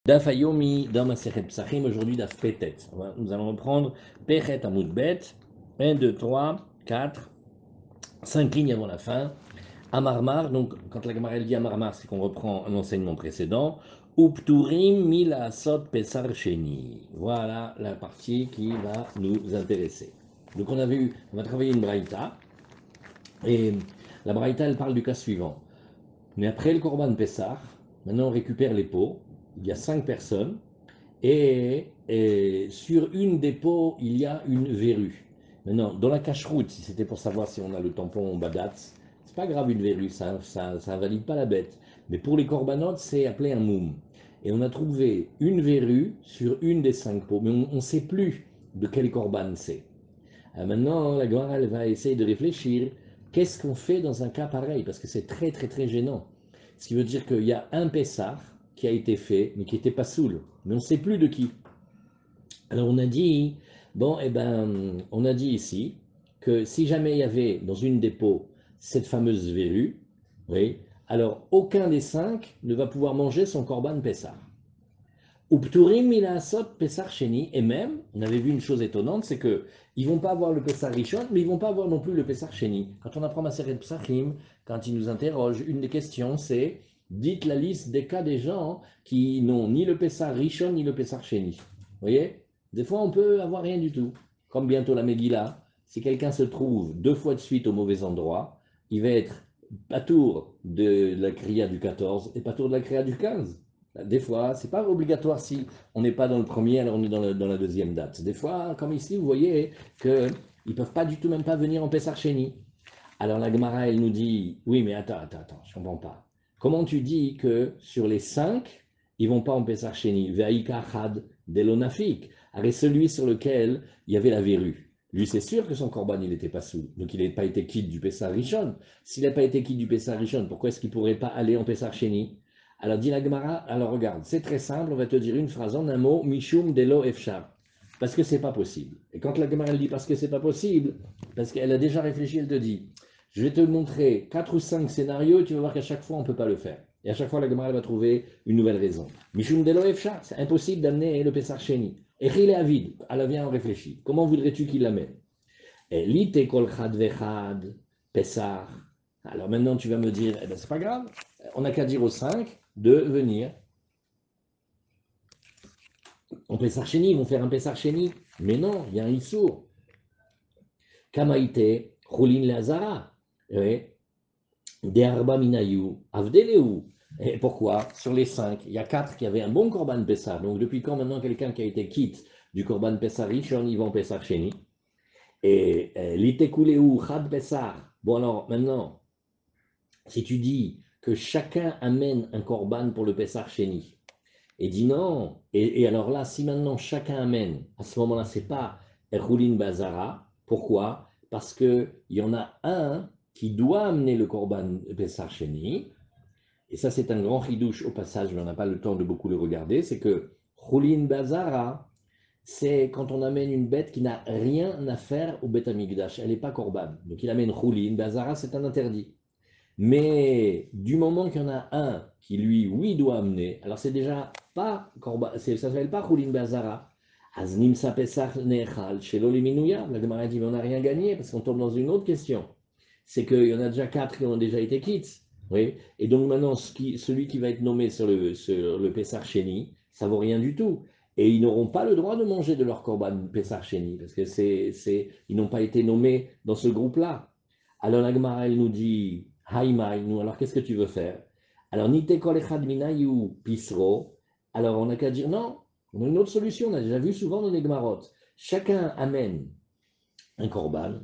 Daf Ayomi dans Masechet Psachim, aujourd'hui Daf Petet. Nous allons reprendre Pechet Amoud Bet, 1, 2, 3, 4, 5 lignes avant la fin. Amarmar, donc quand la Gemara dit Amarmar, c'est qu'on reprend un enseignement précédent. Upturim mila sot pesar sheni. Voilà la partie qui va nous intéresser. Donc on va travailler une braïta, et la braïta elle parle du cas suivant. Mais après le Korban Pessah, maintenant on récupère les pots, il y a 5 personnes, et sur une des pots, il y a une verrue. Maintenant, dans la cache-route, si c'était pour savoir si on a le tampon Badatz, c'est pas grave une verrue, ça invalide pas la bête. Mais pour les corbanotes, c'est appelé un moum. Et on a trouvé une verrue sur une des 5 pots, mais on ne sait plus de quel corban c'est. Maintenant, la Gemara elle va essayer de réfléchir, qu'est-ce qu'on fait dans un cas pareil? Parce que c'est très très très gênant. Ce qui veut dire qu'il y a un Pessah qui a été fait, mais qui n'était pas saoul. Mais on ne sait plus de qui. Alors on a dit, bon, eh ben, on a dit ici que si jamais il y avait dans une des pots cette fameuse verrue, oui, alors aucun des 5 ne va pouvoir manger son korban Pessah. Upturim milasot Pessah Sheni, et même, on avait vu une chose étonnante, c'est que ils vont pas avoir le Pessah Rishon, mais ils vont pas avoir non plus le Pessah Sheni. Quand on apprend ma série de Psachim, quand ils nous interrogent, une des questions c'est, dites la liste des cas des gens qui n'ont ni le Pessah Rishon ni le Pessah Sheni. Vous voyez? Des fois on peut avoir rien du tout. Comme bientôt la Megillah, si quelqu'un se trouve 2 fois de suite au mauvais endroit, il va être pas tour de la Kriya du 14 et pas tour de la Kriya du 15. Des fois, c'est pas obligatoire si on n'est pas dans le premier, alors on est dans la deuxième date. Des fois, comme ici, vous voyez qu'ils ne peuvent pas du tout même pas venir en Pessar Sheni. Alors la Gemara, elle nous dit, oui, mais attends, je comprends pas. Comment tu dis que sur les 5, ils vont pas en Pessar Sheni? Ve'aika had delonafik. Avec celui sur lequel il y avait la verrue. Lui, c'est sûr que son corban, il n'était pas sous. Donc, il n'a pas été quitte du Pessar Rishon. S'il n'a pas été quitte du Pessar Rishon, pourquoi est-ce qu'il ne pourrait pas aller en Pessar Sheni? Alors, dit la Gemara, alors regarde, c'est très simple, on va te dire une phrase en un mot, Mishum Delo Efshar. Parce que c'est pas possible. Et quand la Gemara elle dit parce que c'est pas possible, parce qu'elle a déjà réfléchi, elle te dit, je vais te montrer 4 ou 5 scénarios et tu vas voir qu'à chaque fois on ne peut pas le faire. Et à chaque fois la Gemara va trouver une nouvelle raison. Mishum Delo Efshar, c'est impossible d'amener le Pessar Sheni. Et Rile Avid, elle vient en réfléchir. Comment voudrais-tu qu'il l'amène? Et Lite Kol Chad Vechad, Pessar. Alors maintenant tu vas me dire, eh ben c'est pas grave, on n'a qu'à dire aux 5 de venir en Pessar Sheni, ils vont faire un Pessar Sheni. Mais non, il y a un Issour. Kamaïte, Choulin Lazara. Dearba Minayu, Avdeleu. Et pourquoi? Sur les 5, il y a 4 qui avaient un bon Korban Pessar. Donc depuis quand maintenant quelqu'un qui a été quitte du Korban Pessar Rishon, ils vont Pessar Sheni. Et l'Itekuleu, Chad Pessar. Bon alors maintenant, si tu dis que chacun amène un Korban pour le Pessar Sheni, et dit non. Et alors là, si maintenant chacun amène, à ce moment-là, c'est pas Erhulin Bazara. Pourquoi? Parce qu'il y en a un qui doit amener le Korban Pessar Sheni. Et ça, c'est un grand chidouche au passage, mais on n'a pas le temps de beaucoup le regarder. C'est que Erhulin Bazara, c'est quand on amène une bête qui n'a rien à faire au Beth Amikdash. Elle n'est pas Korban. Donc il amène Erhulin Bazara, c'est un interdit. Mais du moment qu'il y en a un qui, lui, oui, doit amener, alors c'est déjà pas, ça s'appelle pas Choulin Bazara. Aznim Sapesach Nechal, chez l'Oliminouya. La Gemara dit, mais on n'a rien gagné parce qu'on tombe dans une autre question. C'est qu'il y en a déjà 4 qui ont déjà été quittes. Oui. Et donc maintenant, celui qui va être nommé sur le Pessar Sheni, ça vaut rien du tout. Et ils n'auront pas le droit de manger de leur korban Pessar Sheni parce que ils n'ont pas été nommés dans ce groupe-là. Alors la Gemara, elle nous dit, Haïmaï, nous, alors qu'est-ce que tu veux faire? Alors, Nite kol echad minayu pisro. Alors, on n'a qu'à dire non. On a une autre solution, on a déjà vu souvent dans les Gemarot. Chacun amène un korban,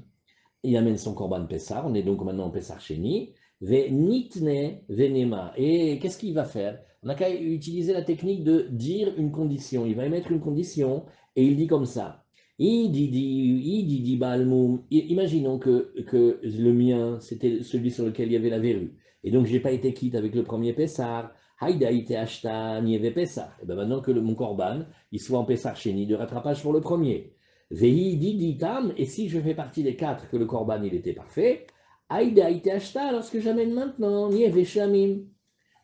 il amène son korban Pessar, on est donc maintenant en Pessar Sheni, ve nitne venema. Et qu'est-ce qu'il va faire? On n'a qu'à utiliser la technique de dire une condition. Il va émettre une condition et il dit comme ça. Ididi balmoum. Imaginons que le mien, c'était celui sur lequel il y avait la verrue. Et donc, je n'ai pas été quitte avec le premier Pessar. Haïda ite ashta nieve Pessar. Et bien maintenant que mon korban, il soit en Pessar Sheni de rattrapage pour le premier. Vehi diditam, et si je fais partie des 4 que le korban il était parfait, Aïda ite ashta, alors ce que j'amène maintenant, nieve shamim.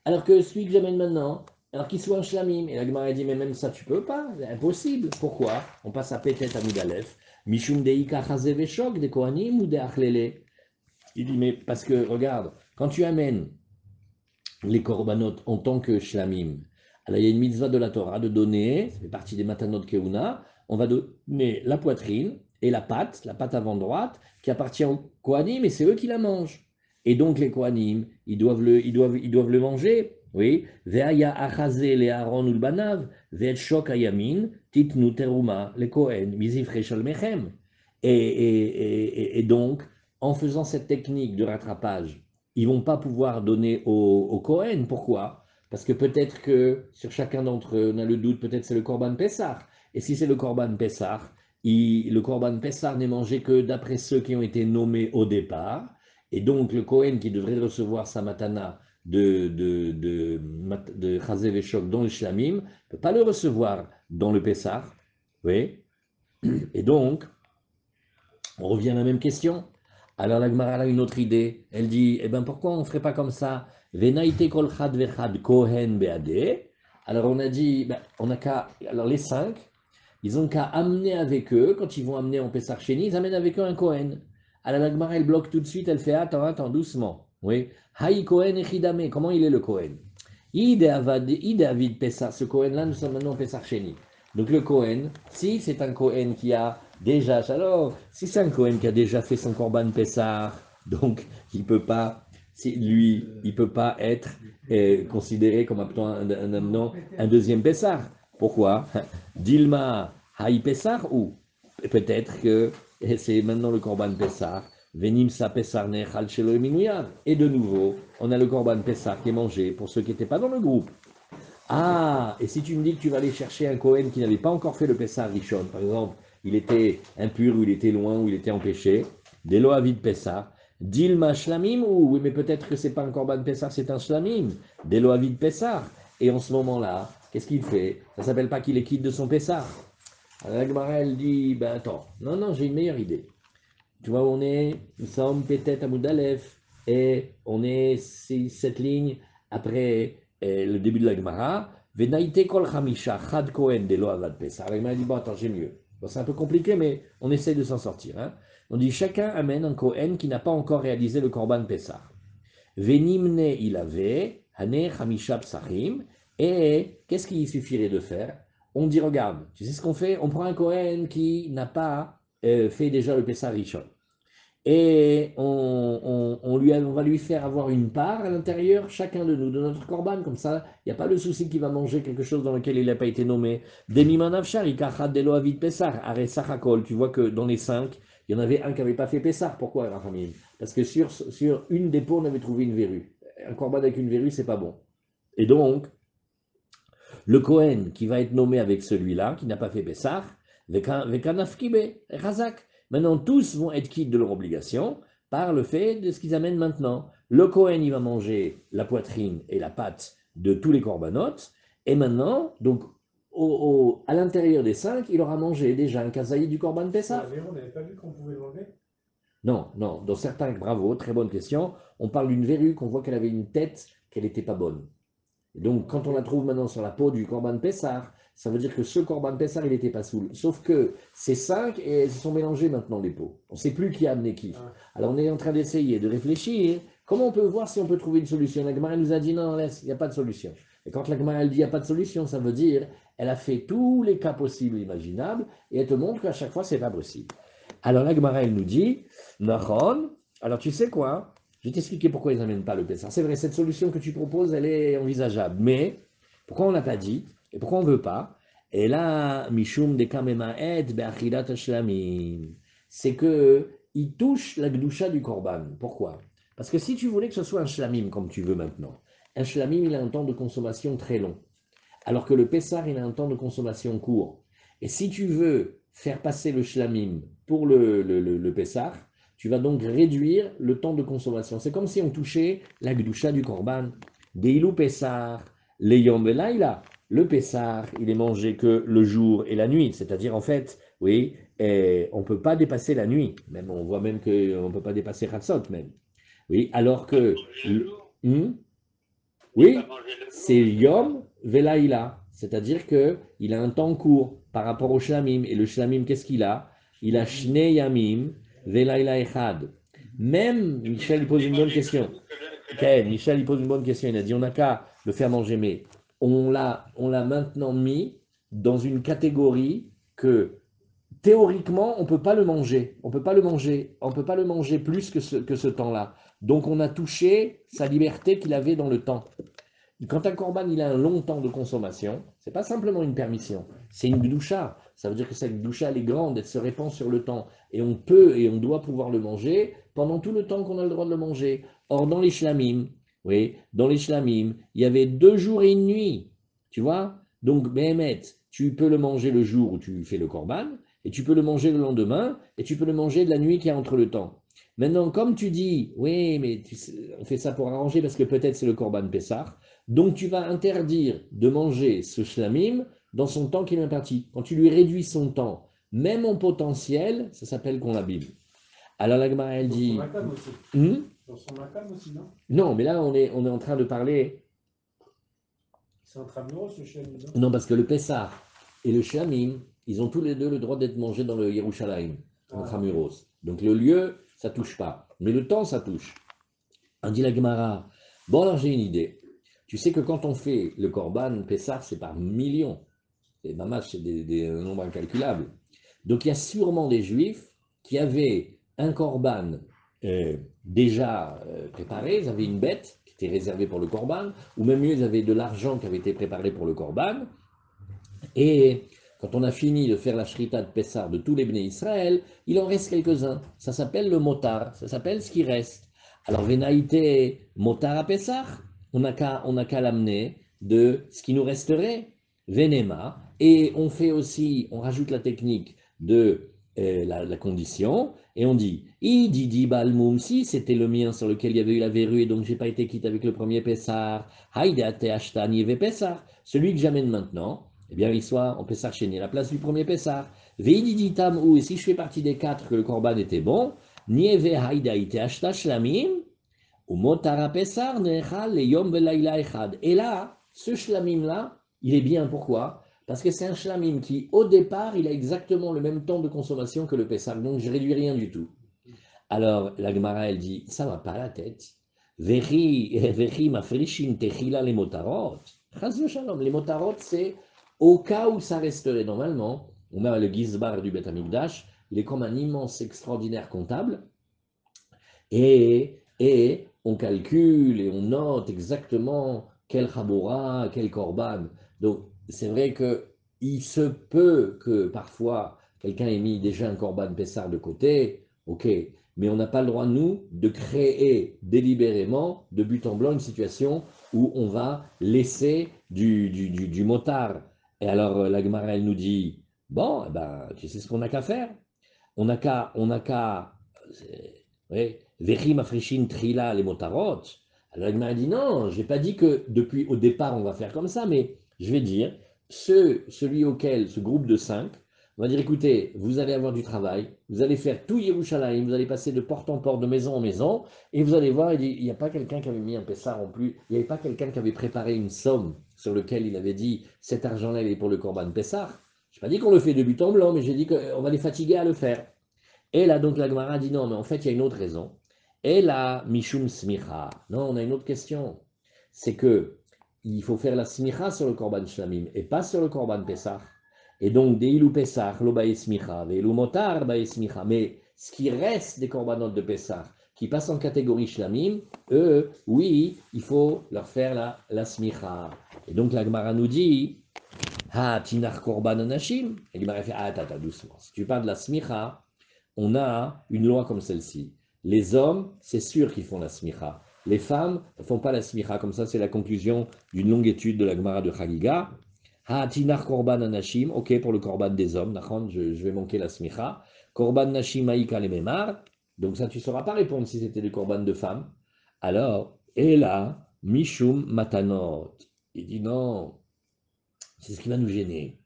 Alors que celui que j'amène maintenant, alors qu'il soit un shlamim. Et la Gemara dit, mais même ça, tu peux pas, c'est impossible. Pourquoi? On passe à Pétet à Moudalef. Mishum deika chazeveshok, de kohanim ou de achlele. Il dit, mais parce que, regarde, quand tu amènes les korbanot en tant que shlamim, alors il y a une mitzvah de la Torah de donner, ça fait partie des matanot keuna, on va donner la poitrine et la patte avant droite, qui appartient aux kohanim, et c'est eux qui la mangent. Et donc les kohanim, ils doivent le manger. Oui, ve'aya achazé le Aaron ou le banav, ve'et shok ayamin, titnu teruma, le kohen, mizifre shalmechem. Et donc, en faisant cette technique de rattrapage, ils vont pas pouvoir donner au Kohen. Pourquoi? Parce que peut-être que sur chacun d'entre eux, on a le doute, peut-être c'est le Korban Pessah. Et si c'est le Korban Pessah, le Korban Pessah n'est mangé que d'après ceux qui ont été nommés au départ. Et donc le Kohen qui devrait recevoir sa matana de Chazé Veshok dans le Shlamim ne peut pas le recevoir dans le Pessah. Oui. Et donc, on revient à la même question. Alors la Gemara a une autre idée. Elle dit, eh bien pourquoi on ne ferait pas comme ça? Venaite kol chad vechad kohen beade. Alors on a dit, ben, on a qu'à, alors les 5, ils ont qu'à amener avec eux, quand ils vont amener en Pessar Sheni, ils amènent avec eux un kohen. Alors la Gemara, elle bloque tout de suite, elle fait, attends, doucement. Oui. Haï kohen echidame, comment il est le kohen? Ide avid Pessar, ce kohen-là, nous sommes maintenant en Pessar Sheni. Donc le kohen, si c'est un kohen qui a déjà, alors, si c'est un Cohen qui a déjà fait son Corban Pessar, donc il peut pas, lui, il peut pas être considéré comme amenant un deuxième Pessar. Pourquoi? Dilma Haï Pessar ou peut-être que c'est maintenant le Corban Pessar. Venim sa Pessar nechal shelo eminouyav. Et de nouveau, on a le Corban Pessar qui est mangé pour ceux qui n'étaient pas dans le groupe. Ah, et si tu me dis que tu vas aller chercher un Cohen qui n'avait pas encore fait le Pessah Rishon, par exemple, il était impur, ou il était loin, ou il était empêché, Delo Avid Pessah, Dilma Shlamim, ou oui, mais peut-être que c'est pas un Korban Pessah, c'est un Shlamim, Delo Avid Pessah. Et en ce moment-là, qu'est-ce qu'il fait? Ça s'appelle pas qu'il est quitte de son Pessah. Alors la Gemara, elle dit, ben attends, non, j'ai une meilleure idée. Tu vois où on est? Nous sommes peut-être à Moudalef, et on est cette ligne après le début de la Gemara. Venaïte kol chamisha chad kohen de lo avad pesa. La Gemara dit, bon, attends, j'ai mieux. Bon, c'est un peu compliqué, mais on essaie de s'en sortir. Hein. On dit, chacun amène un kohen qui n'a pas encore réalisé le korban pesa. Venimne il avait, hane chamisha psachim, et qu'est-ce qu'il suffirait de faire? On dit, regarde, tu sais ce qu'on fait? On prend un kohen qui n'a pas fait déjà le pesa rishon et on va lui faire avoir une part à l'intérieur, chacun de nous, de notre korban, comme ça, il n'y a pas le souci qu'il va manger quelque chose dans lequel il n'a pas été nommé. Demimanavshar, ikachad delo avid pesar, aresachakol. Tu vois que dans les 5, il y en avait un qui n'avait pas fait pesar. Pourquoi, Rachamim? Parce que sur une des peaux, on avait trouvé une verrue. Un korban avec une verrue, c'est pas bon. Et donc, le Kohen qui va être nommé avec celui-là, qui n'a pas fait Pessah, Vekanafkibe, Razak. Maintenant, tous vont être quittes de leur obligation par le fait de ce qu'ils amènent maintenant. Le Kohen, il va manger la poitrine et la patte de tous les corbanotes, et maintenant, donc, à l'intérieur des 5, il aura mangé déjà un kazaï du korban Pessah. On n'avait pas vu qu'on pouvait l'enlever. Non, dans certains, bravo, très bonne question, on parle d'une verrue qu'on voit qu'elle avait une tête, qu'elle n'était pas bonne. Donc, quand on la trouve maintenant sur la peau du Corban Pessar, ça veut dire que ce Corban Pessar, il n'était pas saoul. Sauf que ces 5 et elles se sont mélangées maintenant, les peaux. On ne sait plus qui a amené qui. Alors, on est en train d'essayer de réfléchir. Comment on peut voir si on peut trouver une solution? La Gemara nous a dit non, laisse, il n'y a pas de solution. Et quand la Gemara elle dit il n'y a pas de solution, ça veut dire elle a fait tous les cas possibles, imaginables, et elle te montre qu'à chaque fois, c'est pas possible. Alors, la Gemara elle nous dit, Nahon, alors tu sais quoi? Je vais t'expliquer pourquoi ils n'amènent pas le Pessah. C'est vrai, cette solution que tu proposes, elle est envisageable. Mais pourquoi on ne l'a pas dit et pourquoi on ne veut pas? Et là, Mishum de Kamemaed Be'achilat Hashlamim. C'est que il touche la Gdusha du Korban. Pourquoi? Parce que si tu voulais que ce soit un Shlamim comme tu veux maintenant, un Shlamim, il a un temps de consommation très long. Alors que le Pessah, il a un temps de consommation court. Et si tu veux faire passer le Shlamim pour le Pessah, tu vas donc réduire le temps de consommation. C'est comme si on touchait la Gdusha du Korban. Deilou Pessah, Leyom Velaïla. Le Pessah, il est mangé que le jour et la nuit. C'est-à-dire, en fait, oui, on ne peut pas dépasser la nuit. Même, on voit même qu'on ne peut pas dépasser Chatzot, même. Oui, alors que. Hmm? Oui, c'est Yom velaïla, c'est-à-dire qu'il a un temps court par rapport au shlamim. Et le shlamim, qu'est-ce qu'il a? Il a shne yamim, velaïla echad. Même, Michel il pose une bonne question. Okay, Michel il pose une bonne question. Il a dit on n'a qu'à le faire manger, mais on l'a maintenant mis dans une catégorie que théoriquement, on ne peut pas le manger. On peut pas le manger. On peut pas le manger plus que ce temps-là. Donc, on a touché sa liberté qu'il avait dans le temps. Quand un corban il a un long temps de consommation, c'est pas simplement une permission, c'est une gdoucha. Ça veut dire que cette gdoucha elle est grande, elle se répand sur le temps. Et on peut et on doit pouvoir le manger pendant tout le temps qu'on a le droit de le manger. Or, dans les shlamim, oui, dans les shlamim, il y avait 2 jours et une nuit. Tu vois? Donc, Béhémet, tu peux le manger le jour où tu fais le corban, et tu peux le manger le lendemain, et tu peux le manger de la nuit qui est entre le temps. Maintenant, comme tu dis, oui, mais on fait ça pour arranger parce que peut-être c'est le corban Pessah. Donc tu vas interdire de manger ce shlamim dans son temps qui est imparti. Quand tu lui réduis son temps, même en potentiel, ça s'appelle qu'on l'abîme. Alors la Gemara elle dit. Dans son makam aussi. Dans son makam aussi, non? Non, mais là on est en train de parler. C'est intramuros ce shlamim, non? Non, parce que le Pessah et le shlamim, ils ont tous les deux le droit d'être mangés dans le Yerushalayim, en Tramuros. Donc le lieu, ça touche pas. Mais le temps, ça touche. On dit la Gemara. Bon, alors j'ai une idée. Tu sais que quand on fait le Korban Pessah, c'est par millions. Et mamash, c'est des nombres incalculables. Donc il y a sûrement des juifs qui avaient un Korban déjà préparé, ils avaient une bête qui était réservée pour le Korban, ou même mieux, ils avaient de l'argent qui avait été préparé pour le Korban. Et quand on a fini de faire la shrita de Pessah de tous les béné Israël, il en reste quelques-uns. Ça s'appelle le motar, ça s'appelle ce qui reste. Alors, Venaïté, motar à Pessah, on n'a qu'à l'amener de ce qui nous resterait, Venema, et on fait aussi, on rajoute la technique de la condition, et on dit, Ididi balmoum, si c'était le mien sur lequel il y avait eu la verrue, et donc j'ai pas été quitte avec le premier Pessah, Haïdate ashtani ve Pessah, celui que j'amène maintenant, eh bien, il soit en Pessah chéni, à la place du premier Pessah. Veididitam ou, et si je fais partie des 4 que le Corban était bon, Nieve haïda ite ashta shlamim, ou motara Pessah nechal le yom velaïla echad. Et là, ce shlamim-là, il est bien, pourquoi? Parce que c'est un shlamim qui, au départ, il a exactement le même temps de consommation que le Pessah, donc je réduis rien du tout. Alors, la Gemara, elle dit, ça va pas la tête. Vechi mafrishin techila les motarot. Chas v'shalom. Les motarot, c'est au cas où ça resterait normalement. On a le Gizbar du Beth Amikdash, il est comme un immense, extraordinaire comptable. Et on calcule et on note exactement quel Chaboura, quel Korban. Donc, c'est vrai que il se peut que parfois quelqu'un ait mis déjà un Korban Pessar de côté, ok, mais on n'a pas le droit, nous, de créer délibérément, de but en blanc, une situation où on va laisser du motard. Et alors, la Gemara, elle nous dit, bon, eh ben, tu sais ce qu'on n'a qu'à faire? On n'a qu'à, oui, Vechim afrishin trila les motarot. Alors il m'a dit non, je n'ai pas dit que depuis au départ on va faire comme ça, mais je vais dire, celui auquel, ce groupe de 5, on va dire écoutez, vous allez avoir du travail, vous allez faire tout Yerushalayim, vous allez passer de porte en porte, de maison en maison, et vous allez voir, il n'y a pas quelqu'un qui avait mis un pessar en plus, il n'y avait pas quelqu'un qui avait préparé une somme sur laquelle il avait dit cet argent-là il est pour le Corban Pessar. Je n'ai pas dit qu'on le fait de but en blanc, mais j'ai dit qu'on va les fatiguer à le faire. Et là, donc, la Gemara dit non, mais en fait, il y a une autre raison. Et là, Mishum Smicha. Non, on a une autre question. C'est que il faut faire la Smicha sur le Korban Shlamim et pas sur le Korban Pesach. Et donc, Deilu Pesach, lo bae Smicha, Veilu Motar, bae Smicha. Mais ce qui reste des Korbanot de Pesach, qui passent en catégorie Shlamim, eux, oui, il faut leur faire la Smicha. Et donc, la Gemara nous dit, ah, Tinar Korban Anashim. Et la Gemara fait, ah, tata, doucement. Si tu parles de la Smicha, on a une loi comme celle-ci. Les hommes, c'est sûr qu'ils font la smicha. Les femmes ne font pas la smicha. Comme ça, c'est la conclusion d'une longue étude de la Gemara de Chagiga. Ha'atinar korban anashim. Ok, pour le korban des hommes. Je vais manquer la smicha. Korban nashim aïka le memar. Donc ça, tu ne sauras pas répondre si c'était le korban de femmes. Alors, et là, mishum matanot. Il dit non, c'est ce qui va nous gêner.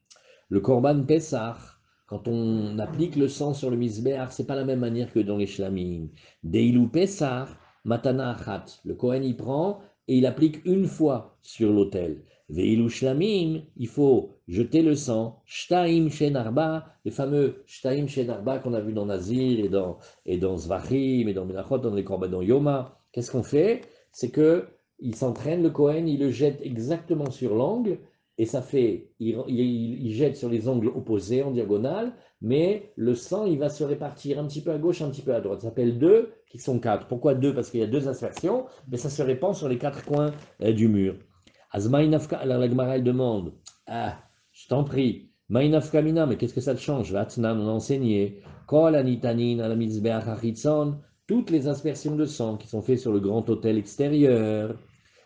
Le korban Pessah, quand on applique le sang sur le misbéach, c'est pas la même manière que dans les shlamim. Deilu Pessah, matana achat. Le Kohen y prend et il applique une fois sur l'autel. Veilu shlamim, il faut jeter le sang. Shtaim shenarba, le fameux shtaim shenarba qu'on a vu dans Nazir et dans Zvachim et dans Menachot, dans les Korbanot Yoma. Qu'est-ce qu'on fait? C'est que il s'entraîne, le Kohen, il le jette exactement sur l'angle, et ça fait, il jette sur les angles opposés en diagonale, mais le sang, il va se répartir un petit peu à gauche, un petit peu à droite. Ça s'appelle deux, qui sont quatre. Pourquoi deux? Parce qu'il y a deux aspersions, mais ça se répand sur les quatre coins du mur. Azmaïnafka, alors la Gemara, elle demande, ah, je t'en prie, Maïnafka mina, mais qu'est-ce que ça te change? Vatnan, on a enseigné, Kol anitanin ala mitzbeach achitzon, toutes les aspersions de sang qui sont faites sur le grand autel extérieur,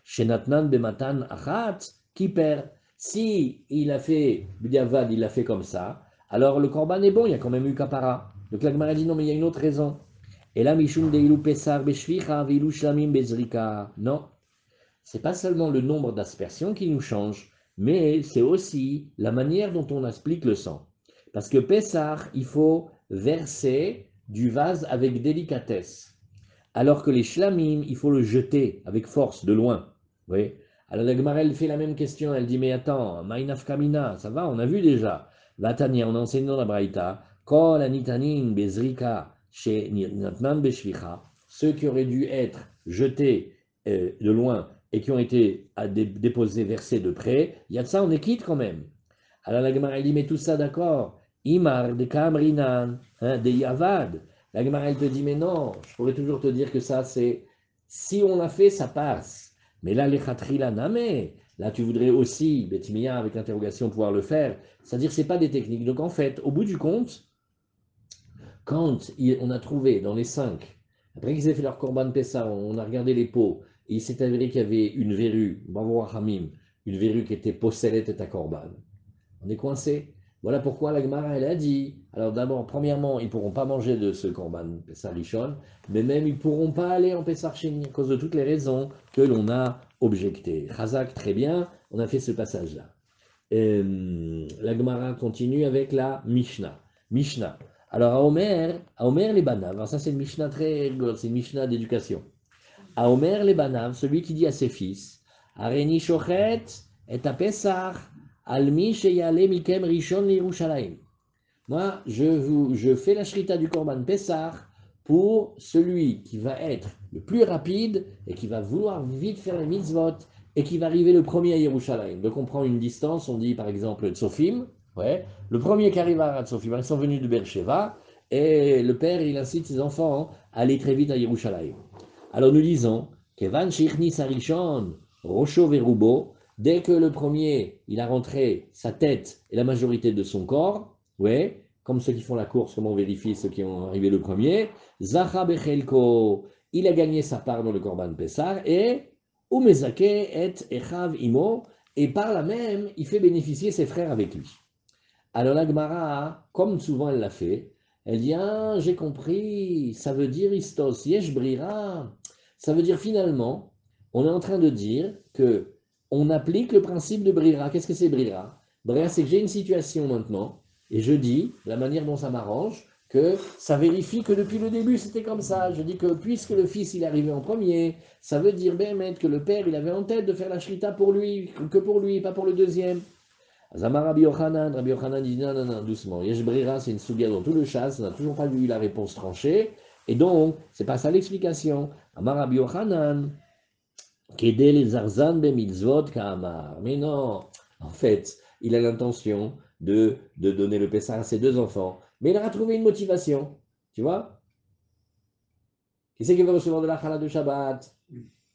Shenatnan bematan achat, qui perd. Si il a fait, B'diavad, il l'a fait comme ça, alors le korban est bon, il y a quand même eu kapara. Donc la Gemara dit non, mais il y a une autre raison. Et là, Mishum deilu pesar beshvicha veilu shlamim bezrika. Non, c'est pas seulement le nombre d'aspersions qui nous change, mais c'est aussi la manière dont on explique le sang. Parce que Pessah, il faut verser du vase avec délicatesse. Alors que les shlamim, il faut le jeter avec force, de loin. Oui. Alors la Gemara, elle fait la même question, elle dit, mais attends, Ma'inaf Kamina, ça va, on a vu déjà. Vatania, on a enseigné dans la Braïta, Kol anitanin bezrika chez Natnan beshvicha, ceux qui auraient dû être jetés de loin et qui ont été déposés, versés de près, il y a de ça, on est quitte quand même. Alors la Gemara, elle dit, mais tout ça, d'accord, Imar de Kamrinan, de Yavad. La Gemara, elle te dit, mais non, je pourrais toujours te dire que ça, c'est, si on l'a fait, ça passe. Mais là, les Khatrila Name, là, tu voudrais aussi, Betimia, avec l'interrogation, pouvoir le faire. C'est-à-dire, ce n'est pas des techniques. Donc, en fait, au bout du compte, quand on a trouvé dans les 5, après qu'ils aient fait leur Korban Pessah, on a regardé les pots, et il s'est avéré qu'il y avait une verrue, Bravo Hamim, une verrue qui était Posseret et à Korban. On est coincé. Voilà pourquoi la Gemara, elle a dit. Alors d'abord, premièrement, ils ne pourront pas manger de ce Korban Pessah Rishon, mais même ils ne pourront pas aller en Pessah Sheni à cause de toutes les raisons que l'on a objectées. Chazak, très bien, on a fait ce passage-là. La Gemara continue avec la Mishnah. Mishnah. Alors à Omer les Banav, alors ça c'est une Mishnah très rigolote, c'est une Mishnah d'éducation. À Omer les Banav, celui qui dit à ses fils, Areni Shochet et à Pessah, Almi Sheyale Mikem Rishon Yerushalayim. Moi, je fais la shrita du Korban Pessah pour celui qui va être le plus rapide et qui va vouloir vite faire les mitzvot et qui va arriver le premier à Yerushalayim. Donc on prend une distance, on dit par exemple Tzofim, ouais, le premier qui arrive à Tzofim, ils sont venus de Beersheba, et le père, il incite ses enfants à aller très vite à Yerushalayim. Alors nous disons, Kevan Shichni Sarishon, Rocho Verubo, dès que le premier, il a rentré sa tête et la majorité de son corps, ouais, comme ceux qui font la course, comment on vérifie ceux qui ont arrivé le premier, Zacha Bechelko, il a gagné sa part dans le Korban Pessah, et Umezake et Echav Imo, et par là même, il fait bénéficier ses frères avec lui. Alors la Gemara, comme souvent elle l'a fait, elle dit, ah, j'ai compris, ça veut dire Istos, Yesh Brira, ça veut dire finalement, on est en train de dire que on applique le principe de Brira. Qu'est-ce que c'est Brira? Brira, c'est que j'ai une situation maintenant, et je dis, de la manière dont ça m'arrange, que ça vérifie que depuis le début c'était comme ça. Je dis que puisque le fils il est arrivé en premier, ça veut dire Béhémet que le père il avait en tête de faire la shrita pour lui, que pour lui, pas pour le deuxième. Azamar Rabbi Yochanan dit non, non, non, doucement. Yesh Brira, c'est une souga dans tout le chasse, on n'a toujours pas eu la réponse tranchée, et donc, c'est pas ça l'explication. Amar Rabbi Yochanan, Kede les arzan be mitzvot ka'amar. Mais non, en fait, il a l'intention de donner le Pessah à ses deux enfants, mais il a trouvé une motivation, tu vois. Qui c'est qui va recevoir de la challah de Shabbat?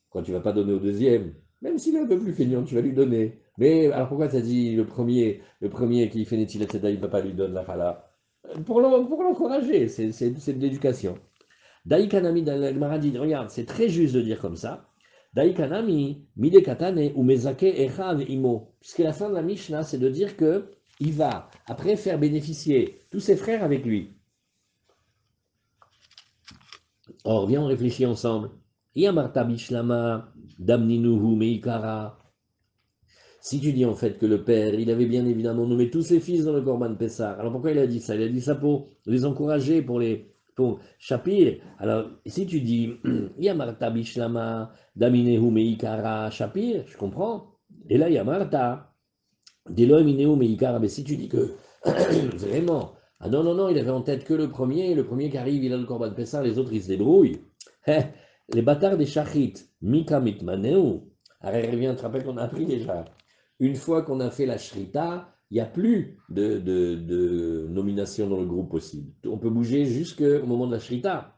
Quand tu ne vas pas donner au deuxième, même s'il est un peu plus feignant, tu vas lui donner. Mais alors pourquoi tu as dit le premier qui fait Netilat Seda, il ne va pas lui donner la challah? Pour l'encourager, c'est de l'éducation. Daïkanami, Gemara dit, regarde, c'est très juste de dire comme ça. Daïkanami, mide katane ou mezake echav imo. Puisque la fin de la Mishnah, c'est de dire que il va après faire bénéficier tous ses frères avec lui. Or, viens, on réfléchit ensemble. Yamarta bishlama damninuhu meikara. Si tu dis en fait que le père, il avait bien évidemment nommé tous ses fils dans le Korban Pessah, alors pourquoi il a dit ça? Il a dit ça pour les encourager, pour Shapir. Alors, si tu dis Yamarta bishlama daminehu meikara Shapir, je comprends. Et là, il y a Martha, Delo Mineo Meikar, mais si tu dis que vraiment, ah non, non, non, il avait en tête que le premier qui arrive, il a le Corban Pessah, les autres ils se débrouillent. Les bâtards des Shachit, Mika Mitmaneu, revient, tu te rappelles qu'on a appris déjà, une fois qu'on a fait la Shrita, il n'y a plus de nomination dans le groupe possible. On peut bouger jusqu'au moment de la Shrita.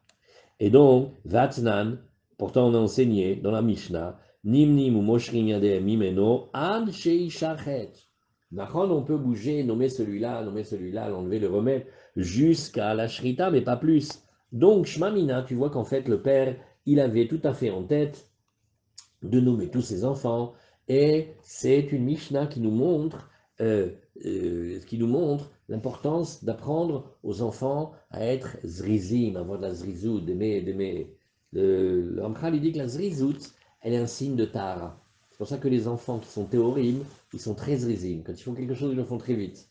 Et donc, Vatnan, pourtant on a enseigné dans la Mishnah, Nimnim ou Moshrim Yadeh Mimeno, Ad Sheishachet. D'accord, on peut bouger, nommer celui-là, l'enlever, le remettre, jusqu'à la Shrita, mais pas plus. Donc, Shmamina, tu vois qu'en fait, le père, il avait tout à fait en tête de nommer tous ses enfants, et c'est une Mishnah euh, qui nous montre l'importance d'apprendre aux enfants à être zrizim, à avoir de la zrizout, d'aimer. Le Ramchal, il dit que la zrizout, elle est un signe de Tahara. C'est pour ça que les enfants qui sont théorim, ils sont très zrizim. Quand ils font quelque chose, ils le font très vite.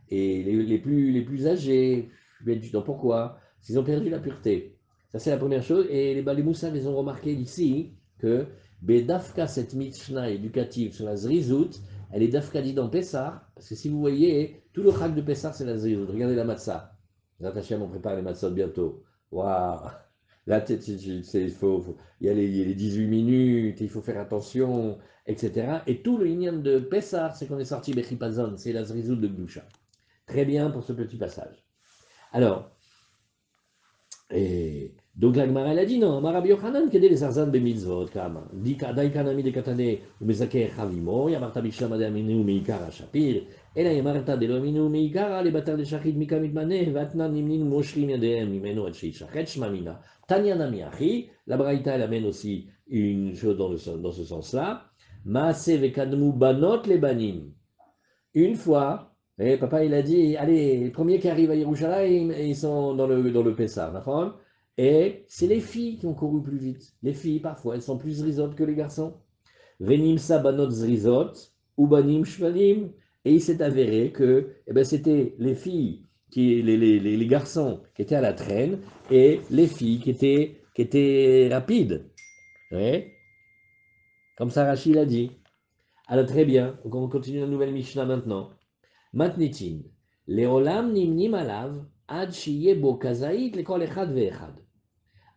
Et les plus âgés, ben, tu dis pourquoi? Parce qu'ils ont perdu la pureté. Ça, c'est la première chose. Et les Moussas, ils ont remarqué ici que Dafka, cette Mishnah éducative sur la Zrizout, elle est Dafka dit dans Pessah, parce que si vous voyez, tout le chak de Pessah, c'est la Zrizout. Regardez la matzah. Les Hachem, on prépare les matzot bientôt. Waouh! Là, il y a les 18 minutes, il faut faire attention, etc. Et tout le lignon de Pessah, c'est qu'on est sorti Bechipazon, c'est la Zrizout de Gdusha. Très bien pour ce petit passage. Alors, et donc la Gemara elle a dit non, Marabi Yochanan kede les arzan bemitzvot kama. Dai kanami de katane ou mezaker chavimo, yamarta bishlam de aminu meikara shapir, ela yamarta de lo aminu meikara le batar de shachid mikamit mane, vatnan nimnin moshrim yadeem mimeno et shachet shmamina. Tanya nami achi, la Braïta elle amène aussi une chose dans ce sens-là. Maase vekadmu banot le banim. Une fois, et papa il a dit, allez, les premiers qui arrivent à Yerushalayim, ils sont dans le Pessah, d'accord? Et c'est les filles qui ont couru plus vite. Les filles, parfois, elles sont plus zrizotes que les garçons. Venim sabanot zrizot, ou banim shvanim. Et il s'est avéré que eh ben, c'était les filles, les garçons qui étaient à la traîne, et les filles qui étaient rapides. Ouais. Comme ça, Rachid l'a dit. Alors très bien, donc on continue la nouvelle Mishnah maintenant. Matnitin, Leolam nimnim alav, ad shiyebo kazaït, lekol echad ve'echad.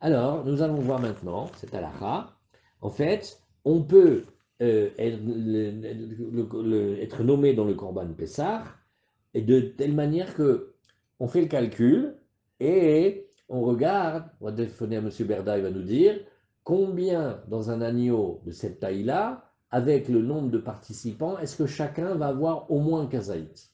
Alors, nous allons voir maintenant, cette halakha. En fait, on peut être nommé dans le Korban Pessah, et de telle manière que on fait le calcul et on regarde, on va téléphoner à M. Berda, il va nous dire combien dans un agneau de cette taille-là, avec le nombre de participants, est-ce que chacun va avoir au moins un kazaït?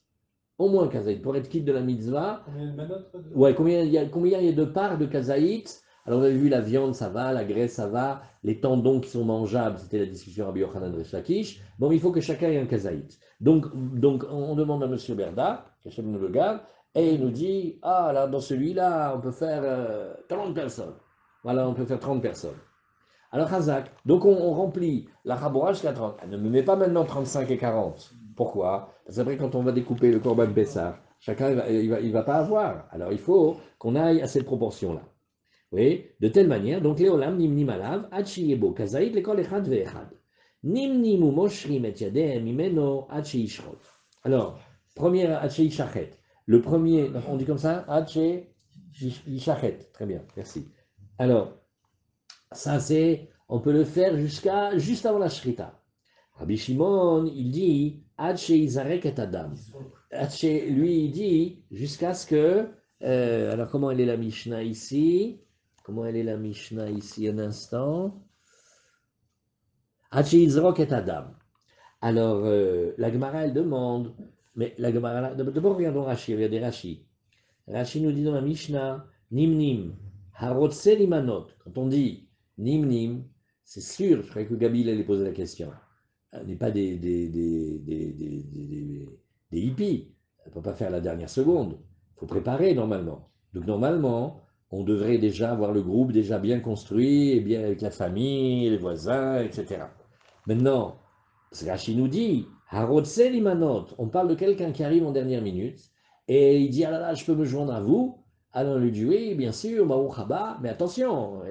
Au moins un kazaït, pour être quitte de la mitzvah. Combien de manottes? Ouais, combien il y a de parts de kazaït? Alors, on avait vu la viande, ça va, la graisse, ça va, les tendons qui sont mangeables, c'était la discussion Rabbi Yochanan Resh Lakish. Bon, il faut que chacun ait un kazaït. Donc, on demande à M. Berda, qu'Hachem nous le garde, et il nous dit, ah, là, dans celui-là, on peut faire 30 personnes. Voilà, on peut faire 30 personnes. Alors, Hazak, donc on remplit la Chaboura jusqu'à 30. Elle ne me met pas maintenant 35 et 40. Pourquoi? Parce qu'après, quand on va découper le Korban Bessar, chacun, il va pas avoir. Alors, il faut qu'on aille à cette proportion-là. Oui, de telle manière, donc Léolam nimnim alav, ad sheyebo kazaït lekol echad ve'echad. Nimnim ou moshrim et yadehem mimeno ad sheyishrot. Alors, premier ad sheyishachet. Le premier, on dit comme ça, ad sheyishachet. Très bien, merci. Alors, ça c'est, on peut le faire juste avant la shrita. Rabbi Shimon, il dit, ad sheyizarek et adam. Lui, il dit, jusqu'à ce que, alors comment elle est la Mishnah ici? Comment elle est la Mishnah ici un instant? Hachizrok et Adam. Alors, la Gemara, elle demande, mais la Gemara, d'abord regardons Rashi, regardez Rashi. Rashi nous dit dans la Mishnah, Nimnim, Harotse limanot. Quand on dit Nimnim, c'est sûr, je croyais que Gabi allait poser la question. On n'est pas des hippies. On ne peut pas faire la dernière seconde. Il faut préparer normalement. Donc normalement, on devrait déjà avoir le groupe déjà bien construit, et bien avec la famille, les voisins, etc. Maintenant, Rashi nous dit, Harotse limanot, on parle de quelqu'un qui arrive en dernière minute, et il dit, ah là là, je peux me joindre à vous. Alors on lui dit, oui, bien sûr, Baruch haba, mais attention,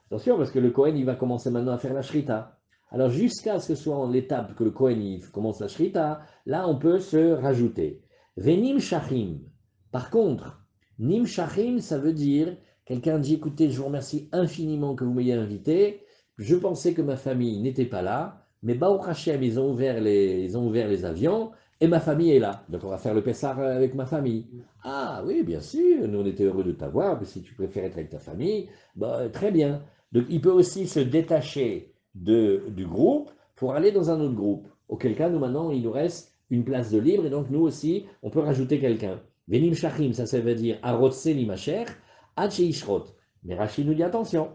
attention, parce que le Kohen, il va commencer maintenant à faire la shrita. Alors jusqu'à ce que ce soit en l'étape que le Kohen commence la Shrita, là on peut se rajouter. Venim Shachim. Par contre, Nim Shachim, ça veut dire, quelqu'un dit, écoutez, je vous remercie infiniment que vous m'ayez invité, je pensais que ma famille n'était pas là, mais Baruch Hashem, ils ont ouvert les avions, et ma famille est là. Donc on va faire le Pessah avec ma famille. Ah oui, bien sûr, nous on était heureux de t'avoir, mais si tu préfères être avec ta famille, bah, très bien. Donc il peut aussi se détacher du groupe pour aller dans un autre groupe. Auquel cas, nous maintenant, il nous reste une place de libre, et donc nous aussi, on peut rajouter quelqu'un. Venim Shachim, ça veut dire Arotse Limacher, Hache Ishrot. Mais Rachid nous dit attention,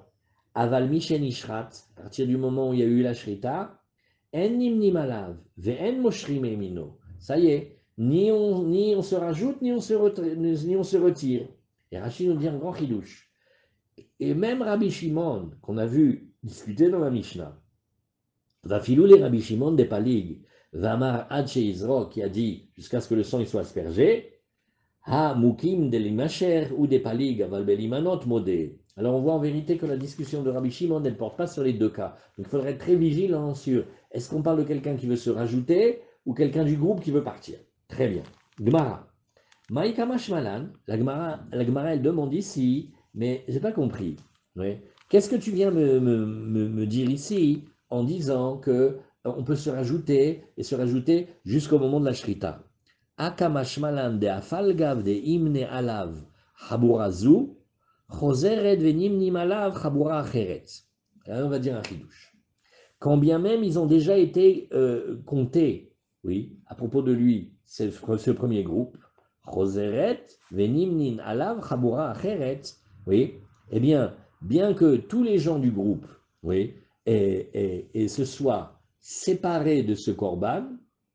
Aval Mishen Ishrat, à partir du moment où il y a eu la Shrita, En Nimnim Alav, Ve'en Moshrim Emino. Ça y est, ni on se rajoute, ni on se retire. Et Rachid nous dit un grand chidouche. Et même Rabbi Shimon, qu'on a vu discuter dans la Mishnah, Vafilou les Rabbi Shimon des Palig, Vamar Adche Izro, qui a dit jusqu'à ce que le sang il soit aspergé, Ha Mukim de l'Imacher ou des Palig, Aval Belimanot Modé. Alors on voit en vérité que la discussion de Rabbi Shimon ne porte pas sur les deux cas. Donc il faudrait être très vigilant sur est-ce qu'on parle de quelqu'un qui veut se rajouter ou quelqu'un du groupe qui veut partir. Très bien. Gemara. Maïkamash Malan, la Gemara elle demande ici, mais j'ai pas compris. Oui. Qu'est-ce que tu viens me dire ici en disant que on peut se rajouter et se rajouter jusqu'au moment de la Shrita? Akamash Malan de Afalgav de Imne Alav Haburazu, Choseret venimnim Alav Habura Acheret. On va dire un chidouche. Quand bien même ils ont déjà été comptés, oui, à propos de lui, c'est ce premier groupe, Choseret, Venimnin, Alav, Chabura, Acheret, oui, eh bien que tous les gens du groupe, oui, et se soient séparés de ce korban,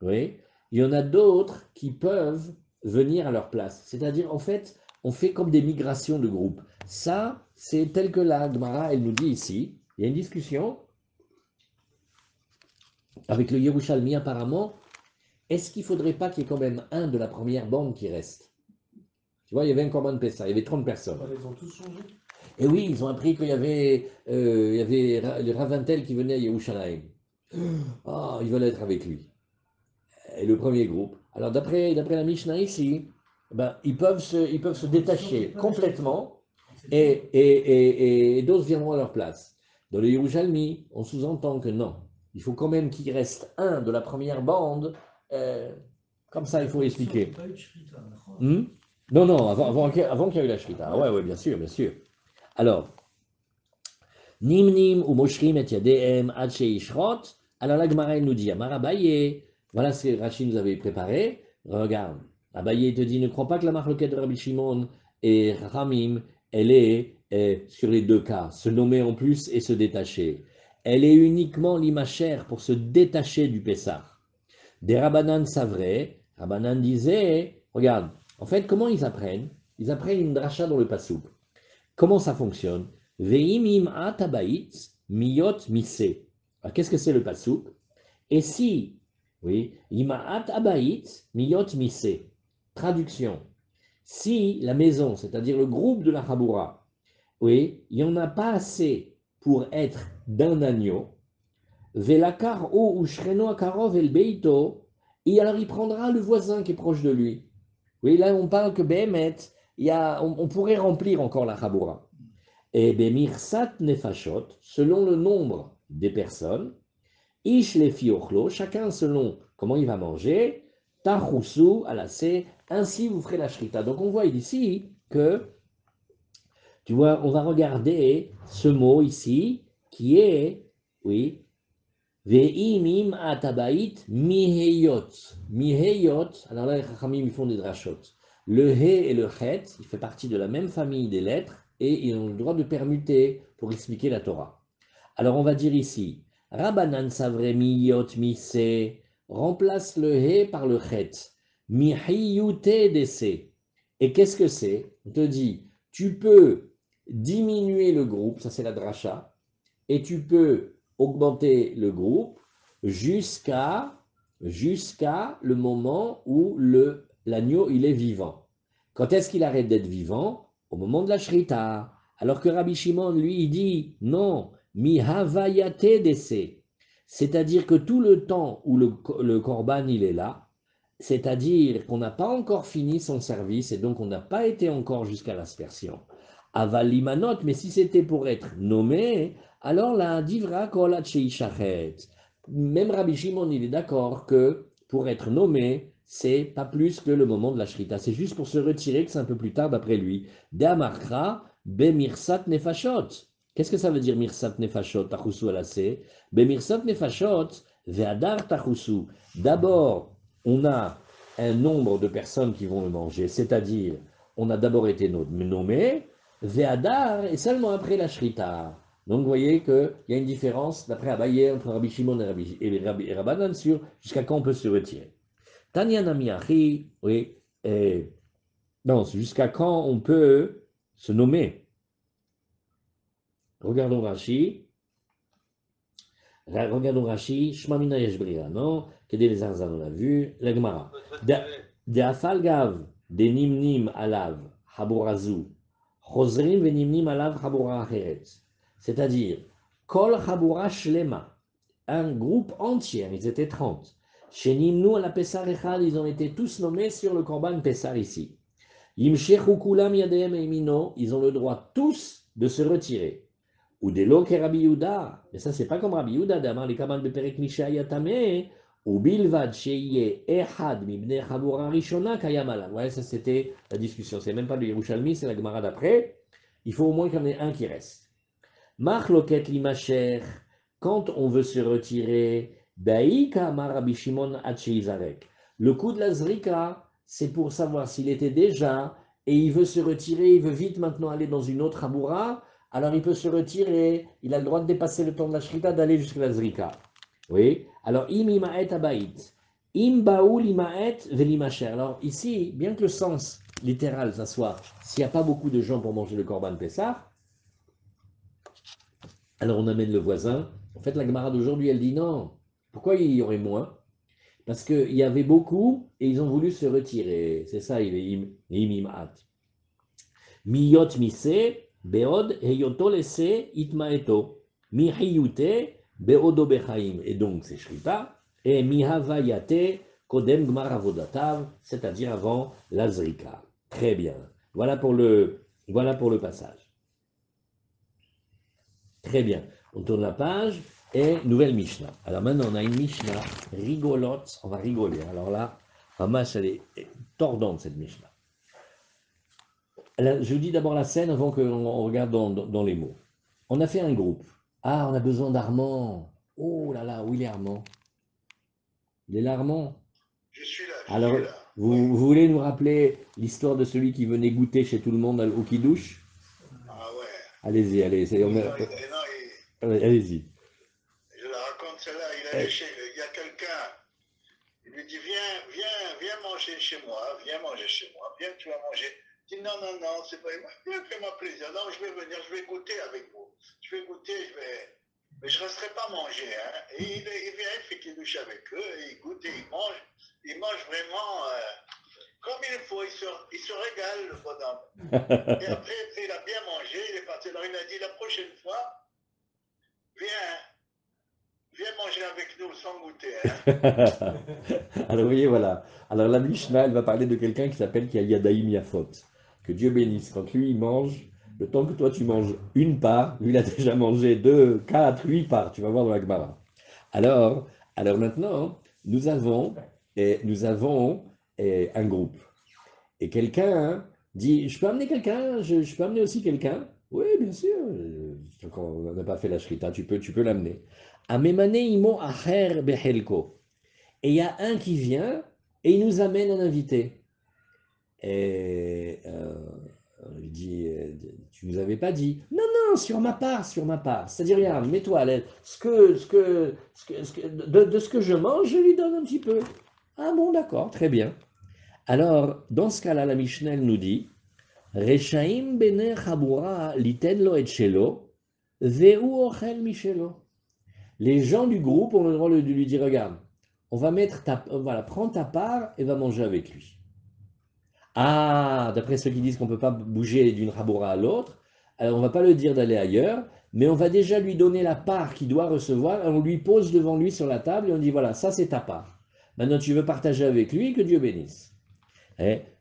oui, il y en a d'autres qui peuvent venir à leur place. C'est-à-dire, en fait, on fait comme des migrations de groupe. Ça, c'est tel que la Gemara, elle nous dit ici, il y a une discussion avec le Yerushalmi apparemment, est-ce qu'il ne faudrait pas qu'il y ait quand même un de la première bande qui reste? Tu vois, il y avait un Corban Pessah, il y avait 30 personnes. Ils ont tous changé. Et oui, ils ont appris qu'il y avait le Ravintel qui venait à Yerushalayim. Ah, ils veulent être avec lui. Et le premier groupe. Alors d'après la Mishnah ici, ben, ils peuvent se détacher complètement et d'autres viendront à leur place. Dans le Yerushalmi, on sous-entend que non. Il faut quand même qu'il reste un de la première bande. Comme ça, il faut expliquer. Hmm? Non, non, avant qu'il y ait eu la Shrita. Ah ouais, bien sûr, bien sûr. Alors, Nimnim ou Moshrim et Yadeem ad Ishrot. Alors la Gemara nous dit, Amar Abaye, voilà ce que Rachid nous avait préparé. Regarde, Abaye te dit, ne crois pas que la marloquette de Rabbi Shimon et Ramim, elle est sur les deux cas, se nommer en plus et se détacher. Elle est uniquement l'imachère pour se détacher du Pessah. Des Rabbanan savraient, Rabbanan disait, regarde, en fait, comment ils apprennent? Ils apprennent une dracha dans le Passouk. Comment ça fonctionne? Veimim atabait miyot mise. Alors, qu'est-ce que c'est le Passouk? Et si, oui, imaat abait miyot mise. Traduction. Si la maison, c'est-à-dire le groupe de la Chaboura, oui, il n'y en a pas assez pour être d'un agneau, velakar o ushreno akarov el beito, et alors il prendra le voisin qui est proche de lui. Oui, là on parle que Behemet, on pourrait remplir encore la Chaboura. Et Bemirsat Nefashot, selon le nombre des personnes, Ish le fiochlo, chacun selon comment il va manger, Tachusu alasé, ainsi vous ferez la shrita. Donc on voit ici que, tu vois, on va regarder ce mot ici qui est, oui, Ve'imim atabait miheyot. Miheyot, alors là les Chachamim ils font des drachot. Le he et le chet, il fait partie de la même famille des lettres et ils ont le droit de permuter pour expliquer la Torah. Alors on va dire ici, Rabbanan savre miyot mise, remplace le he par le chet. Mihiyute dese. Et qu'est-ce que c'est? On te dit, tu peux diminuer le groupe, ça c'est la dracha, et tu peux augmenter le groupe jusqu'à le moment où l'agneau il est vivant. Quand est-ce qu'il arrête d'être vivant? Au moment de la shrita. Alors que Rabbi Shimon, lui, il dit non, mi havayate dese. C'est-à-dire que tout le temps où le korban il est là, c'est-à-dire qu'on n'a pas encore fini son service et donc on n'a pas été encore jusqu'à l'aspersion. Aval limanot, mais si c'était pour être nommé, alors là, divra kol shachet. Même Rabbi Shimon, il est d'accord que pour être nommé, c'est pas plus que le moment de la shrita. C'est juste pour se retirer que c'est un peu plus tard d'après lui. De'amarkra bemirsat nefashot. Qu'est-ce que ça veut dire mirsat nefashot, tachusu alasé? Bemirsat nefashot, ve'adar tachusu. D'abord, on a un nombre de personnes qui vont le manger, c'est-à-dire, on a d'abord été nommé, ve'adar, et seulement après la shrita. Donc, vous voyez qu'il y a une différence, d'après Abaye, entre Rabbi Shimon et Rabbanan sur jusqu'à quand on peut se retirer. Tanya Namiachi, oui, non, jusqu'à quand on peut se nommer. Regardons Rashi. Regardons Rashi, Shmamina Yeshbria, non? Kedé les Arzan, on l'a vu. La Gemara. De Afalgav, de Nimnim Alav, Haborazu, Chosrim ve Nimnim Alav, Habora Acheret. C'est-à-dire, Kol Habora Shlema, un groupe entier, ils étaient 30. Chez Nimnu à la Pessar Echad, ils ont été tous nommés sur le Korban Pessar ici. Yimshechu Kulam Yadem et Mino, ils ont le droit tous de se retirer. Ou des lots Rabbi Yehuda, mais ça c'est pas comme Rabbi Yehuda, d'amar les kaman de Perek Misha Yatame, ou Bilvad Sheye Ehad Mibne Chabura Rishona Kayamala. Ouais, ça c'était la discussion, c'est même pas le Yerushalmi, c'est la Gemara d'après. Il faut au moins qu'il y en ait un qui reste. Machloket Limacher, quand on veut se retirer, Daïka Amar Rabbi Shimon Zarek. Le coup de la Zrika, c'est pour savoir s'il était déjà et il veut se retirer, il veut vite maintenant aller dans une autre Habura. Alors il peut se retirer, il a le droit de dépasser le temps de la shrita, d'aller jusqu'à la zrika. Oui. Alors, im imaet abaït, im baoul imaet velimacher. Alors ici, bien que le sens littéral, ça soit, s'il n'y a pas beaucoup de gens pour manger le korban Pessah, alors on amène le voisin. En fait, la Gemara d'aujourd'hui, elle dit non. Pourquoi il y aurait moins? Parce qu'il y avait beaucoup et ils ont voulu se retirer. C'est ça, il est im imaat. Miyot mise, beod heyoto lese itmaeto. Mihiyute beodo bechaim. Et donc c'est shrita. Et mihavayate kodem gmar avodatav, c'est-à-dire avant la zrika. Très bien. Voilà pour le passage. Très bien. On tourne la page et nouvelle Mishnah. Alors maintenant on a une Mishnah rigolote. On va rigoler. Alors là, Ramash, elle est tordante cette Mishnah. Je vous dis d'abord la scène avant qu'on regarde dans les mots. On a fait un groupe. Ah, on a besoin d'Armand. Oh là là, où il est Armand? Il est là, Armand? Je suis là. Alors, vous voulez nous rappeler l'histoire de celui qui venait goûter chez tout le monde au Kidouche? Ah ouais. Allez-y, allez-y. Allez-y. Je la raconte celle-là. Il y a quelqu'un. Il lui dit viens manger chez moi. Viens, tu vas manger. Il dit non, c'est pas. Viens, fais-moi plaisir. Non, je vais venir, je vais goûter avec vous. Je vais goûter, mais je ne resterai pas manger. Hein. Et il vient, il fait qu'il douche avec eux, et il goûte et il mange. Il mange vraiment comme il faut. Il se régale, le bonhomme. Et après, il a bien mangé, il est parti. Alors il a dit la prochaine fois, viens manger avec nous sans goûter. Hein. Alors, vous voyez, voilà. Alors, la Mishnah, elle va parler de quelqu'un qui s'appelle Yadaïm Yafot. Que Dieu bénisse. Quand lui, il mange, le temps que toi, tu manges une part, lui, il a déjà mangé 2, 4, 8 parts. Tu vas voir dans la Gemara. Alors maintenant, nous avons un groupe. Et quelqu'un dit, je peux amener quelqu'un, je peux amener aussi quelqu'un. Oui, bien sûr. Quand on n'a pas fait la shrita, tu peux l'amener. Amemane imo acher behelko. Et il y a un qui vient et il nous amène un invité. Et on lui dit, tu nous avais pas dit. Non, sur ma part. C'est-à-dire, regarde, mets-toi à l'aise. De ce que je mange, je lui donne un petit peu. Ah bon, d'accord, très bien. Alors, dans ce cas-là, la Mishnah nous dit, Rechaim bene chabura liten lo et shelo, veu ochel michelo. Les gens du groupe ont le droit de lui dire, regarde, voilà, prends ta part et va manger avec lui. Ah, d'après ceux qui disent qu'on ne peut pas bouger d'une Habura à l'autre, alors on ne va pas le dire d'aller ailleurs, mais on va déjà lui donner la part qu'il doit recevoir, et on lui pose devant lui sur la table, et on dit, voilà, ça c'est ta part. Maintenant, tu veux partager avec lui, que Dieu bénisse.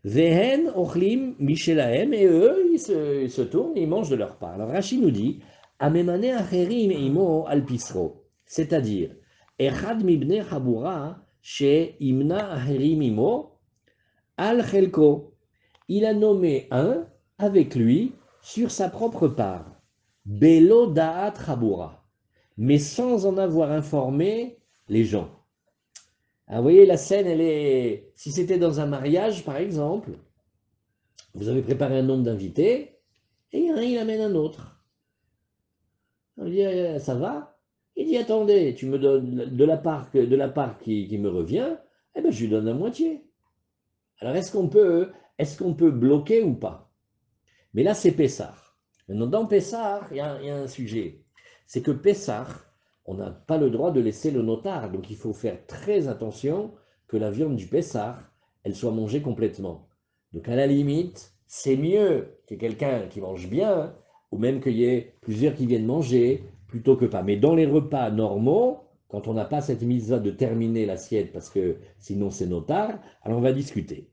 Vehen ochlim michelahem, et eux, ils se tournent et ils mangent de leur part. Alors Rachid nous dit, Amemane acherim imo al pisro, c'est-à-dire, Echad mibne chabura, she imna acherim imo al chelko. Il a nommé un avec lui sur sa propre part, Belo da'at chabura, mais sans en avoir informé les gens. Alors, vous voyez, la scène, elle est. Si c'était dans un mariage, par exemple, vous avez préparé un nombre d'invités, et un, il amène un autre. On dit, ça va? Il dit, attendez, tu me donnes de la part qui me revient, eh bien, je lui donne la moitié. Alors, est-ce qu'on peut bloquer ou pas? Mais là, c'est Pessah. Maintenant, dans Pessah, il y a un sujet. C'est que Pessah, on n'a pas le droit de laisser le notar. Donc, il faut faire très attention que la viande du Pessah, elle soit mangée complètement. Donc, à la limite, c'est mieux qu'il y ait quelqu'un qui mange bien, ou même qu'il y ait plusieurs qui viennent manger, plutôt que pas. Mais dans les repas normaux, quand on n'a pas cette mise de terminer l'assiette, parce que sinon c'est notar, alors on va discuter.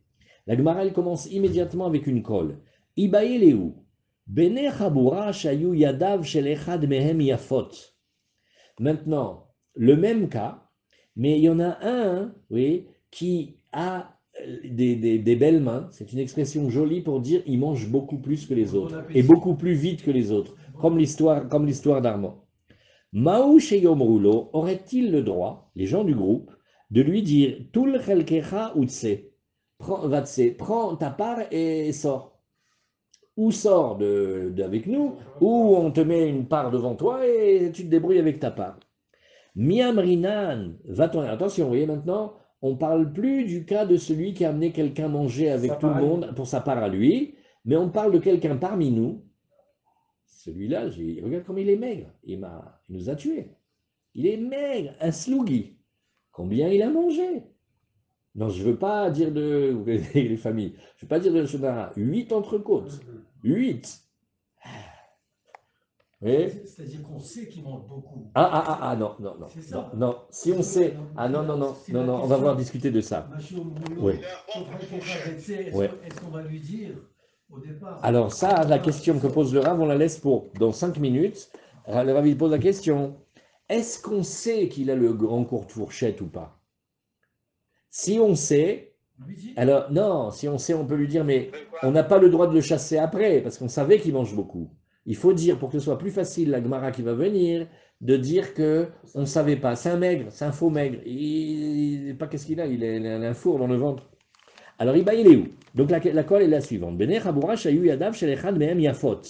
La Gemara, elle commence immédiatement avec une colle. Ibaïléou. Bene chabura shayu yadav shel echad mehem yafot. Maintenant, le même cas, mais il y en a un, oui, qui a des belles mains. C'est une expression jolie pour dire il mange beaucoup plus que les autres et beaucoup plus vite que les autres, comme l'histoire d'Armand. Maou sheyomrulo aurait-il le droit, les gens du groupe, de lui dire Tul chelkecha utse, prends ta part et sors. Ou sors avec nous, ou on te met une part devant toi et tu te débrouilles avec ta part. Miamrinan, va-t-on. Attention, vous voyez maintenant, on ne parle plus du cas de celui qui a amené quelqu'un manger avec tout le monde pour sa part à lui, mais on parle de quelqu'un parmi nous. Celui-là, regarde comme il est maigre, il nous a tués. Il est maigre, un slougi. Combien il a mangé? Non, je ne veux pas dire de les familles, je ne veux pas dire de Shonara. 8 entrecôtes. 8. C'est-à-dire qu'on sait qu'il mange beaucoup. Non. Non, si on sait. Non, on va voir discuter de ça. Ouais. Est-ce qu'on va lui dire au départ? Alors, ça, la question que pose le Rav, on la laisse pour dans 5 minutes. Le Rav, il pose la question est-ce qu'on sait qu'il a le grand court de fourchette ou pas? Si on sait. Alors, non, si on sait, on peut lui dire mais on n'a pas le droit de le chasser après, parce qu'on savait qu'il mange beaucoup. Il faut dire, pour que ce soit plus facile, la Gemara qui va venir, de dire qu'on ne savait pas. C'est un maigre, c'est un faux maigre. Pas qu'est-ce qu'il a, il a un four dans le ventre. Alors, il est où? Donc, la colle est la suivante. Bene chabura shayu yadav shel echad mehem yafot.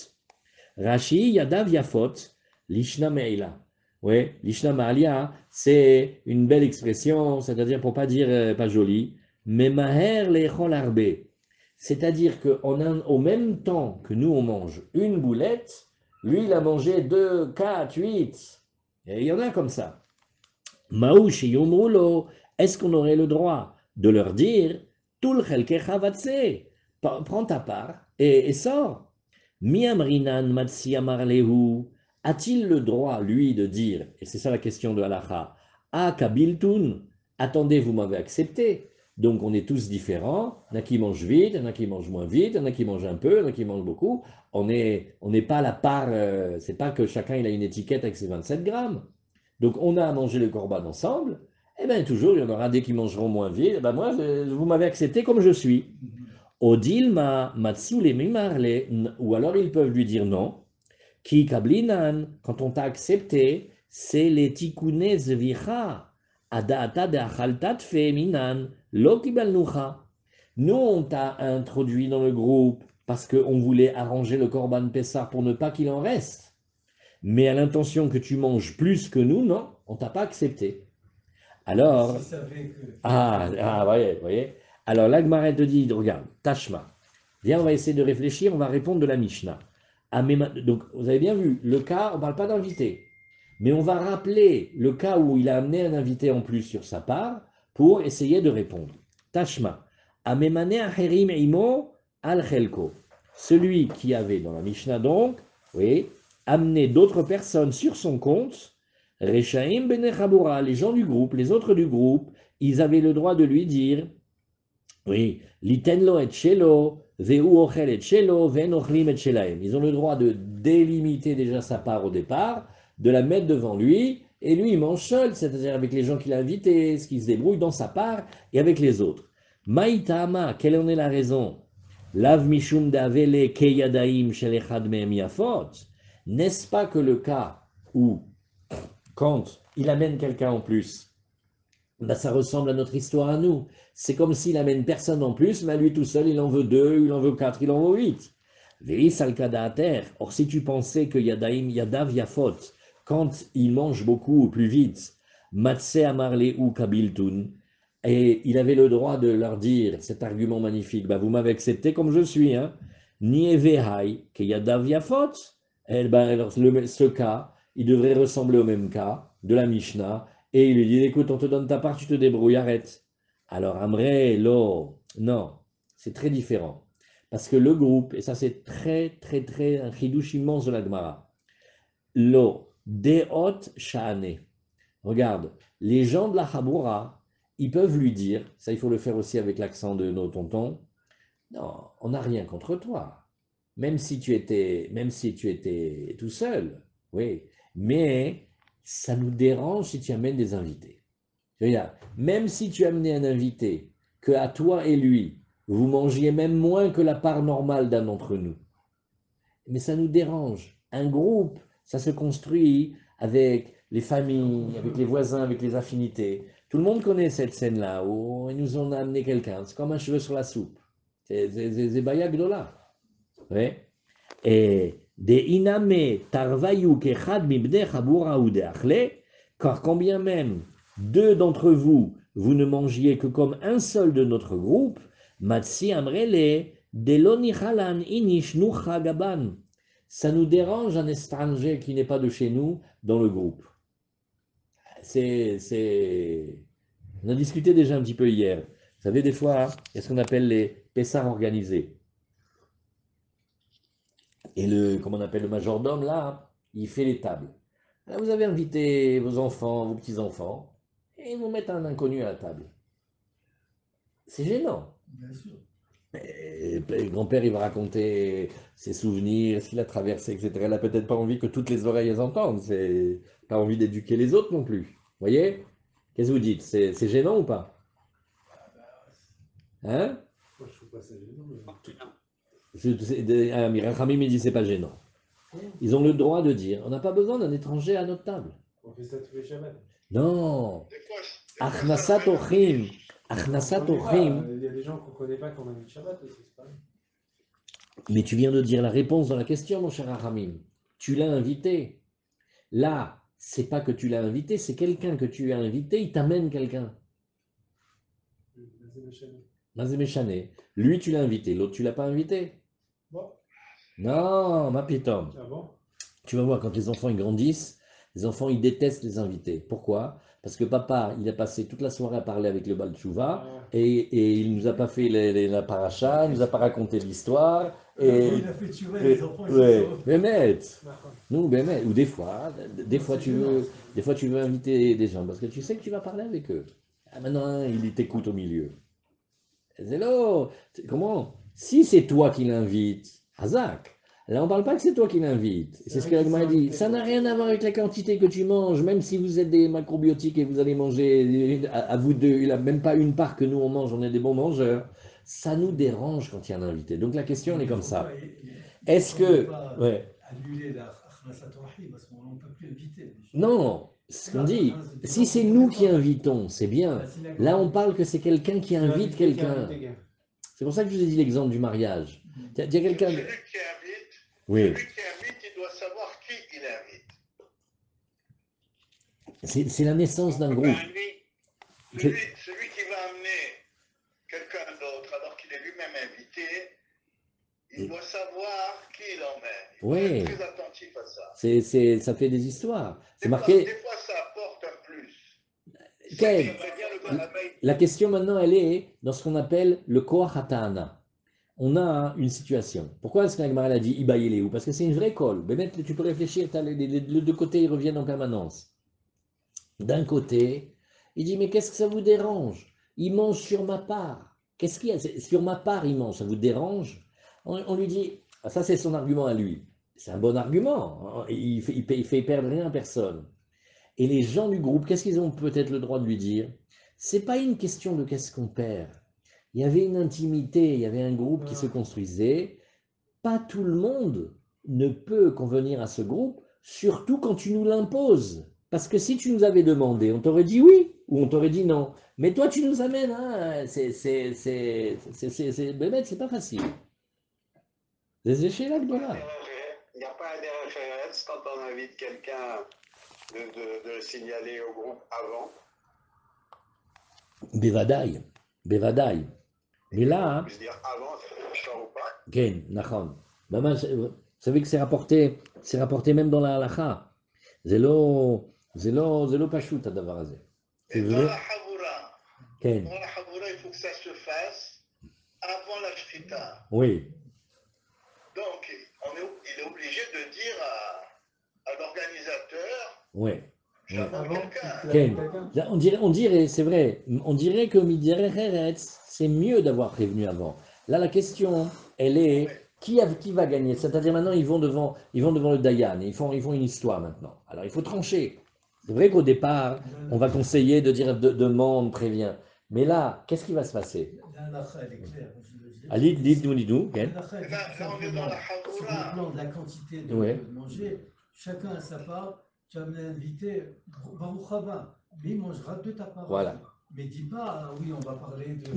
Rashi yadav yafot, lishna meila. Oui, lishna ma'alia, c'est une belle expression, c'est-à-dire pour pas dire pas joli. Mais maher lechol arbe. C'est-à-dire qu'au même temps que nous on mange une boulette, lui il a mangé 2, 4, 8. Et il y en a comme ça. Maouch et Yomrulo, est-ce qu'on aurait le droit de leur dire Tul chelkecha vatse, prends ta part et sors. Miamrinan matsi amarlehu, a-t-il le droit, lui, de dire, et c'est ça la question de Halacha, kabiltun, attendez, vous m'avez accepté. Donc on est tous différents, il y en a qui mangent vite, il y en a qui mangent moins vite, il y en a qui mangent un peu, il y en a qui mangent beaucoup. On n'est pas à la part, c'est pas que chacun il a une étiquette avec ses 27 grammes. Donc on a à manger le korban ensemble, et bien toujours il y en aura des qui mangeront moins vite, ben moi vous m'avez accepté comme je suis. Odilma matsule mimarle, ou alors ils peuvent lui dire non, ki kablinan, quand on t'a accepté, c'est les tikune zvicha. Nous, on t'a introduit dans le groupe parce qu'on voulait arranger le Korban Pessah pour ne pas qu'il en reste. Mais à l'intention que tu manges plus que nous, non, on t'a pas accepté. Alors, voyez. Alors, l'Agmara te dit, regarde, Tashma, viens, on va essayer de réfléchir, on va répondre de la Mishnah. Donc, vous avez bien vu, le cas, on ne parle pas d'invité. Mais on va rappeler le cas où il a amené un invité en plus sur sa part pour essayer de répondre. Tashma. Amemane acherim imo al chelko. Celui qui avait dans la Mishnah donc, oui, amener d'autres personnes sur son compte, Rechaim Bene Chabura, les gens du groupe, les autres du groupe, ils avaient le droit de lui dire, oui, Litenlo et Shelo, Veu Ochel et Shelo, Ven Ochlim et Shelaim. Ils ont le droit de délimiter déjà sa part au départ, de la mettre devant lui, et lui il mange seul, c'est-à-dire avec les gens qu'il a invités, ce qu'il se débrouille dans sa part, et avec les autres. Maïtama, quelle en est la raison? Lav Mishum Davele Keyadaim Shelechad Mehem Yafot. N'est-ce pas que le cas où, quand il amène quelqu'un en plus, ben ça ressemble à notre histoire à nous. C'est comme s'il amène personne en plus, mais à lui tout seul, il en veut 2, il en veut 4, il en veut 8. Veis al-kada à terre. Or, si tu pensais que Yadaim Yadav Yafot, quand il mange beaucoup ou plus vite, Matse Amarle ou Kabiltun, et il avait le droit de leur dire cet argument magnifique, bah vous m'avez accepté comme je suis, hein. Nievehai, que Yadav Yafot, alors, ce cas, il devrait ressembler au même cas de la Mishnah, et il lui dit, écoute, on te donne ta part, tu te débrouilles, arrête. Alors, Amré, lo, non, c'est très différent. Parce que le groupe, et ça c'est très un chidouche immense de la Gemara, lo, deot sha'ane. Regarde, les gens de la Chaboura, ils peuvent lui dire, ça il faut le faire aussi avec l'accent de nos tontons, non, on n'a rien contre toi, même si tu étais tout seul, oui, mais ça nous dérange si tu amènes des invités. Regarde, même si tu amenais un invité, que à toi et lui, vous mangiez même moins que la part normale d'un d'entre nous, mais ça nous dérange. Un groupe, ça se construit avec les familles, avec les voisins, avec les affinités. Tout le monde connaît cette scène-là où ils nous ont amené quelqu'un. C'est comme un cheveu sur la soupe. C'est Baya Gdola. Ouais. Et de iname tarvayu kechad mibne chabura ou de achle, car combien même deux d'entre vous, vous ne mangiez que comme un seul de notre groupe, matsi amrele deloni chalan inish nucha gaban. Ça nous dérange un étranger qui n'est pas de chez nous dans le groupe. On a discuté déjà un petit peu hier. Vous savez, des fois, il y a ce qu'on appelle les pessards organisés. Et comment on appelle le majordome, là, il fait les tables. Là, vous avez invité vos enfants, vos petits-enfants, et ils vous mettent un inconnu à la table. C'est gênant. Bien sûr. Et le grand-père, il va raconter ses souvenirs, ce qu'il a traversé, etc. Il n'a peut-être pas envie que toutes les oreilles les entendent. C'est pas envie d'éduquer les autres non plus. Vous voyez? Qu'est-ce que vous dites? C'est gênant ou pas? Hein? Moi, je trouve pas ça gênant. Rachamim, il dit c'est pas gênant. Ils ont le droit de dire, on n'a pas besoin d'un étranger à notre table. On fait ça tous les Shabbats. Non. Des fois, Achnasat ochim. Achnasat ochim. Il y a des gens qu'on ne connaît pas qu'on a mis le Shabbat aussi, c'est pareil. Mais tu viens de dire la réponse dans la question, mon cher Rachamim. Tu l'as invité. Là, c'est pas que tu l'as invité, c'est quelqu'un que tu as invité, il t'amène quelqu'un. Mazemeshane. Lui, tu l'as invité, l'autre, tu l'as pas invité. Bon. Non, ma pitom. Ah bon? Tu vas voir, quand les enfants ils grandissent, les enfants ils détestent les invités. Pourquoi? Parce que papa, il a passé toute la soirée à parler avec le Baal Tshuva et il nous a pas fait la paracha, il nous a pas raconté l'histoire. Et Il a fait tuer les enfants. ouais, Bémet. Non, Bémet. Ou des fois tu veux inviter des gens parce que tu sais que tu vas parler avec eux. Ah, maintenant, il t'écoute au milieu. Zélo, comment? Si c'est toi qui l'invites, Hazak. Là, on ne parle pas que c'est toi qui l'invites. C'est ce que Agma dit. Ça n'a rien à voir avec la quantité que tu manges, même si vous êtes des macrobiotiques et vous allez manger à vous deux, il n'a même pas une part que nous on mange, on est des bons mangeurs. Ça nous dérange quand il y a un invité. Donc la question elle est comme ça. Est-ce que. Ouais. Annuler la Achnasat Rahim parce qu'on ne peut plus inviter. Non, ce qu'on dit, si c'est nous qui invitons, c'est bien. Là, on parle que c'est quelqu'un qui invite quelqu'un. C'est pour ça que je vous ai dit l'exemple du mariage. Il y a quelqu'un. Celui qui invite, oui. Celui qui invite, il doit savoir qui il invite. C'est la naissance d'un groupe. Celui qui va amener quelqu'un d'autre alors qu'il est lui-même invité, il doit savoir qui il emmène. Il faut être très attentif à ça. Ça fait des histoires. C'est marqué. Des fois, ça apporte un plus. La question maintenant, elle est dans ce qu'on appelle le Koach HaTa'ana. on a une situation. Pourquoi est-ce que l'Agmara a dit Ibaïléou? Parce que c'est une vraie colle. Mais maintenant, tu peux réfléchir, les deux côtés, ils reviennent en permanence. D'un côté, il dit, mais qu'est-ce que ça vous dérange? Il mange sur ma part. Qu'est-ce qu'il y a? Sur ma part, il mange, ça vous dérange? On lui dit, ah, ça c'est son argument à lui. C'est un bon argument. Il fait perdre rien à personne. Et les gens du groupe, qu'est-ce qu'ils ont peut-être le droit de lui dire? C'est pas une question de qu'est-ce qu'on perd. Il y avait une intimité, il y avait un groupe qui se construisait. Pas tout le monde ne peut convenir à ce groupe, surtout quand tu nous l'imposes. Parce que si tu nous avais demandé, on t'aurait dit oui ou on t'aurait dit non. Mais toi, tu nous amènes, hein, c'est pas facile. C'est chez là, voilà. Il n'y a pas des références quand on invite quelqu'un de le signaler au groupe avant. Bevadaï, Bevadaï. Mais là, Je veux dire avant, c'est ou pas. Ken, Nachon. Vous savez que c'est rapporté même dans la halacha. זה לא פשוט הדבר הזה. Et dans la Havoura, כן. dans la Havoura, il faut que ça se fasse avant la Shrita. Oui. Donc, il est obligé de dire à l'organisateur, Oui. j'attends quelqu'un. Ken. On dirait, c'est vrai, on dirait que Midere Heretz, c'est mieux d'avoir prévenu avant. Là, la question, elle est, qui va gagner? C'est-à-dire maintenant, ils vont devant le Dayan, ils font une histoire maintenant. Alors, il faut trancher. C'est vrai qu'au départ, on va conseiller de dire demande, prévient. Mais là, qu'est-ce qui va se passer? La halakha, elle est claire. Je veux dire. Ali, dis-nous, Ken. La halakha, elle dit Là, tout on est dans la simplement, sur Havoura. le plan de la quantité de manger, chacun a sa part. Tu as invité Baruch Haba, mais il mangera de ta part. Voilà. Mais dis pas, ah oui, on va parler du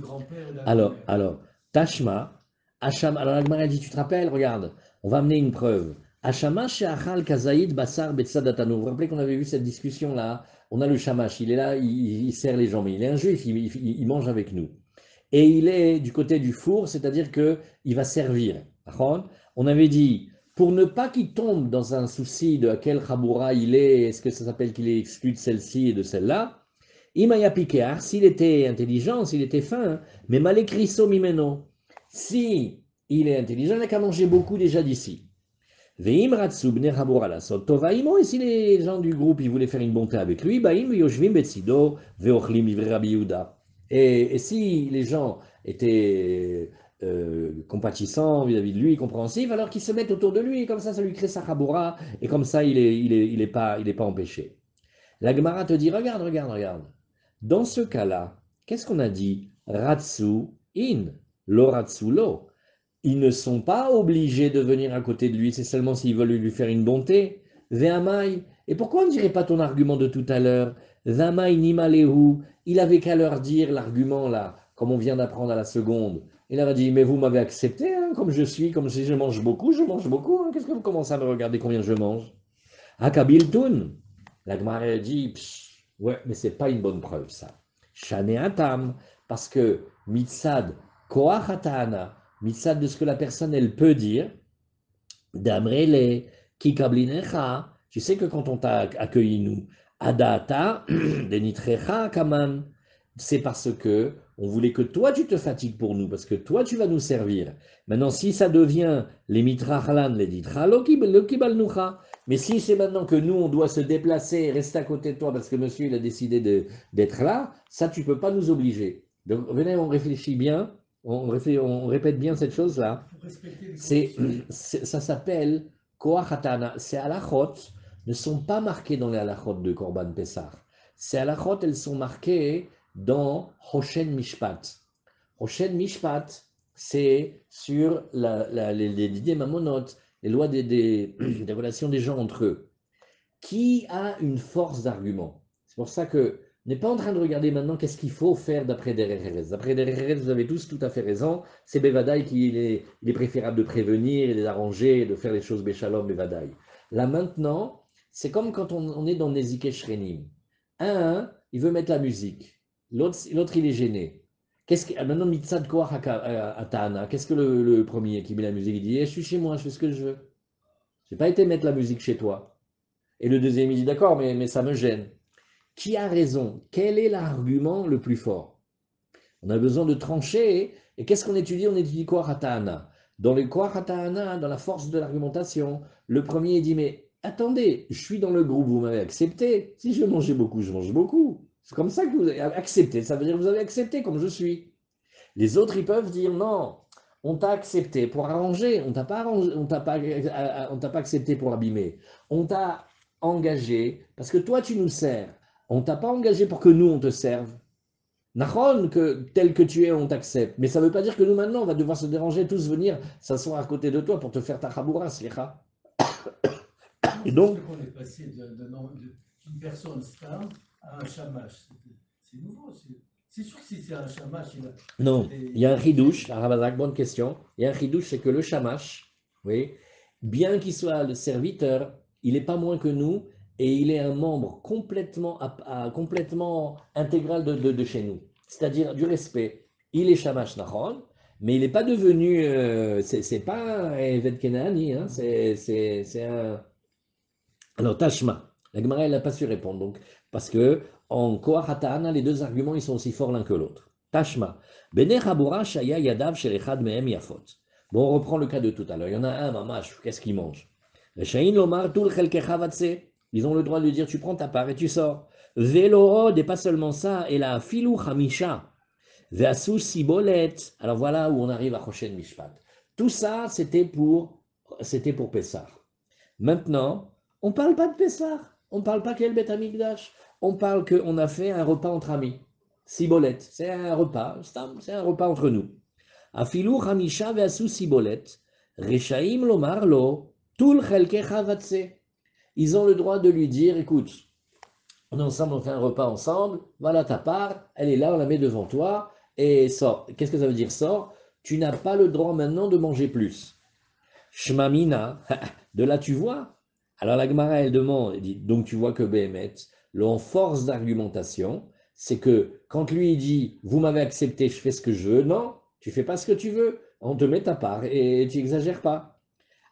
grand-père ou de la Alors, grand-mère. Tashma, Hacham, alors la Gemara dit, tu te rappelles, regarde, on va amener une preuve. Hachamash she'achal kazaïd basar betsadatanu. Vous vous rappelez qu'on avait vu cette discussion-là? On a le shamash, il est là, il serre les jambes. Il est un juif, il mange avec nous. Et il est du côté du four, c'est-à-dire qu'il va servir. On avait dit, pour ne pas qu'il tombe dans un souci de quel chaboura il est ce que ça s'appelle qu'il est exclu de celle-ci et de celle-là, Imaya Pikear, s'il était intelligent, s'il était fin, mais malekriso mimeno, si il est intelligent, il n'a qu'à manger beaucoup déjà d'ici. Veim ratsu bne chaboura la tovaimo, et si les gens du groupe ils voulaient faire une bonté avec lui, baim yoshvim betsido veochlim ivre Rabbi Yehuda. Et si les gens étaient compatissants vis-à-vis de lui, compréhensifs, alors qu'ils se mettent autour de lui, et comme ça lui crée sa chaboura, et comme ça il est pas empêché. La Gemara te dit, regarde. Dans ce cas-là, qu'est-ce qu'on a dit? Ratsu in, lo ratsu lo. Ils ne sont pas obligés de venir à côté de lui, c'est seulement s'ils veulent lui faire une bonté. Ve'amai. Et pourquoi on ne dirait pas ton argument de tout à l'heure? Ve'amai nimalehu. Il avait qu'à leur dire l'argument là, comme on vient d'apprendre à la seconde. Il leur a dit, mais vous m'avez accepté, hein, comme je suis, comme si je mange beaucoup, hein. Qu'est-ce que vous commencez à me regarder combien je mange? Akabiltun. La Gemara dit, ouais, mais c'est pas une bonne preuve ça. Shane atam, parce que mitzad koach hatana, mitzad de ce que la personne elle peut dire, damrele kikablinecha, tu sais que quand on t'a accueilli nous, adata denitrecha kaman, c'est parce que on voulait que toi tu te fatigues pour nous, parce que toi tu vas nous servir. Maintenant, si ça devient les mitrachlan, les ditra, lo kibalnucha, mais si c'est maintenant que nous, on doit se déplacer et rester à côté de toi parce que monsieur, il a décidé d'être là, ça, tu ne peux pas nous obliger. Donc, venez, on réfléchit bien, on répète bien cette chose-là. Ça s'appelle Koachatana. Ces halachot ne sont pas marqués dans les halachot de Korban Pessah. Ces halachot, elles sont marquées dans Hoshen Mishpat. Hoshen Mishpat, c'est sur les idées mamonotes, les lois des relations des gens entre eux. Qui a une force d'argument? C'est pour ça que n'est pas en train de regarder maintenant qu'est-ce qu'il faut faire d'après Derech Erez. D'après Derech Erez, vous avez tous tout à fait raison. C'est Bevadaï qu'il est préférable de prévenir et d'arranger, de faire les choses Béchalom Bevadaï. Là maintenant, c'est comme quand on est dans Nezike Shrenim. Un, il veut mettre la musique. L'autre, il est gêné. Maintenant, Mitzad Koach Atana, qu'est-ce que le premier qui met la musique, il dit, je suis chez moi, je fais ce que je veux. Je n'ai pas été mettre la musique chez toi. Et le deuxième, il dit, d'accord, mais ça me gêne. Qui a raison? Quel est l'argument le plus fort? On a besoin de trancher. Et qu'est-ce qu'on étudie? On étudie quoi Hata'ana. Dans les quoi Hata'ana, dans la force de l'argumentation, le premier dit, mais attendez, je suis dans le groupe, vous m'avez accepté. Si je mangeais beaucoup, je mange beaucoup. C'est comme ça que vous avez accepté. Ça veut dire que vous avez accepté comme je suis. Les autres, ils peuvent dire, non, on t'a accepté pour arranger, on t'a pas, on t'a pas accepté pour abîmer. On t'a engagé parce que toi, tu nous sers. On t'a pas engagé pour que nous, on te serve. Nahon, que tel que tu es, on t'accepte. Mais ça ne veut pas dire que nous, maintenant, on va devoir se déranger, tous venir s'asseoir à côté de toi pour te faire ta chaboura, slicha. Et donc, on est passé d'une personne stable à un shamash. C'est nouveau. C'est sûr que si c'est un shamash, non, il y a un chidouche, Rabazak, bonne question. Il y a un chidouche, c'est que le shamash, oui, bien qu'il soit le serviteur, il n'est pas moins que nous et il est un membre complètement, complètement intégral de chez nous. C'est-à-dire du respect. Il est shamash nachon, mais il n'est pas devenu, c'est pas un Eved Kenani, hein, c'est un. Alors, Tashma, la Gemara, elle n'a pas su répondre. Donc, parce que en Kohatana, les deux arguments, ils sont aussi forts l'un que l'autre. Tashma, Bene Chabura Shaya Yadav Shelechad Mehem Yafot. Bon, on reprend le cas de tout à l'heure. Il y en a un, mamash, qu'est-ce qu'il mange? Rechaïn Lomar Tul Chelkecha Vatse. Ils ont le droit de lui dire, tu prends ta part et tu sors. Velood, et pas seulement ça, et la Filou Hamisha. Veasu Sibolet. Alors voilà où on arrive à Choshen Mishpat. Tout ça, c'était pour Pessah. Maintenant, on ne parle pas de Pessah, on ne parle pas quel Beth Amikdash, on parle qu'on a fait un repas entre amis. Sibolette, c'est un repas, c'est un repas entre nous. Afilou Hamisha ve'asu Sibolette, Rechaim lomar lo, tul chelkecha vatse. Ils ont le droit de lui dire, écoute, on est ensemble, on fait un repas ensemble, voilà ta part, elle est là, on la met devant toi, et sors. Qu'est-ce que ça veut dire sors? Tu n'as pas le droit maintenant de manger plus. Shmamina, de là tu vois. Alors la Gemara, elle demande, elle dit, donc tu vois que Béhémet, en force d'argumentation, c'est que quand lui il dit, vous m'avez accepté, je fais ce que je veux, non, tu fais pas ce que tu veux, on te met ta part et tu exagères pas.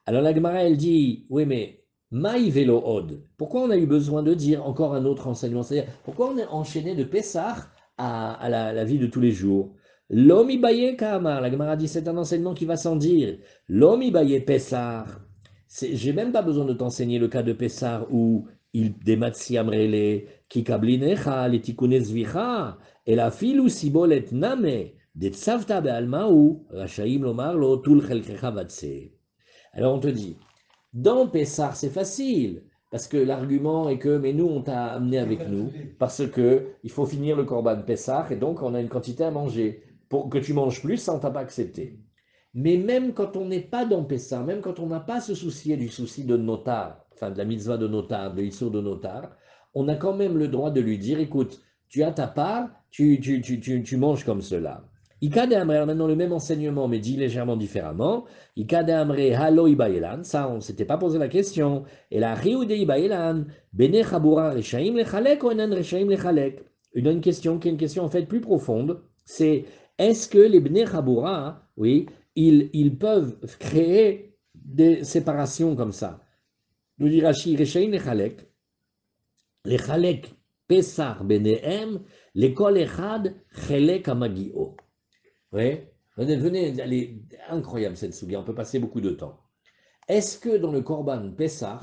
Alors la Gemara, elle dit, oui mais, maï velo od, pourquoi on a eu besoin de dire encore un autre enseignement? C'est-à-dire, pourquoi on est enchaîné de Pessah à la vie de tous les jours? L'homme ibaye kamar, la Gemara dit, c'est un enseignement qui va sans dire. L'homme ibaye Pessah. J'ai même pas besoin de t'enseigner le cas de Pessah où il dématsi amrele, ki kablinecha, les tikunes vicha, et la filu sibolet name, de tsavta be'almaou, rachaim lomar lo tul chelkecha vatse. Alors on te dit, dans Pessah c'est facile, parce que l'argument est que, mais nous on t'a amené avec nous, parce que il faut finir le korban Pessah, et donc on a une quantité à manger. Pour que tu manges plus, ça on t'a pas accepté. Mais même quand on n'est pas dans Pessah, même quand on n'a pas ce souci du souci de notar, enfin de la mitzvah de notar, de l'issur de notar, on a quand même le droit de lui dire, écoute, tu as ta part, tu manges comme cela. Ika de Amre, alors maintenant le même enseignement, mais dit légèrement différemment. Ika de Amre, halo ibayelan, ça on ne s'était pas posé la question. Et la riou de ibayelan, bene chabura rechaim lechalek ou enan rechaim lechalek. Une question qui est une question en fait plus profonde, c'est est-ce que les bene chabura, oui, ils peuvent créer des séparations comme ça? Nous dit Rashi, rechaim lechalek pesach benehem, lekol echad chelek amagio. Oui, venez, allez, incroyable cette souga, on peut passer beaucoup de temps. Est-ce que dans le Korban Pessah,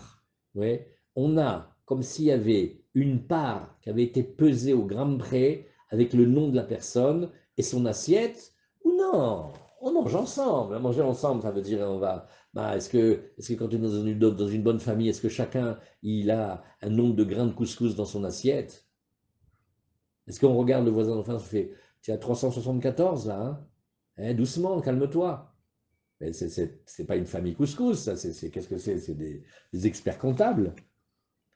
ouais, on a comme s'il y avait une part qui avait été pesée au gramme près avec le nom de la personne et son assiette, ou non? On mange ensemble. Manger ensemble, ça veut dire on va. Est-ce que quand on est dans une bonne famille, est-ce que chacun il a un nombre de grains de couscous dans son assiette? Est-ce qu'on regarde le voisin d'en face, on fait, tu as 374 là, hein? Doucement, calme-toi. Mais c'est pas une famille couscous, ça. Qu'est-ce que c'est? C'est des experts comptables.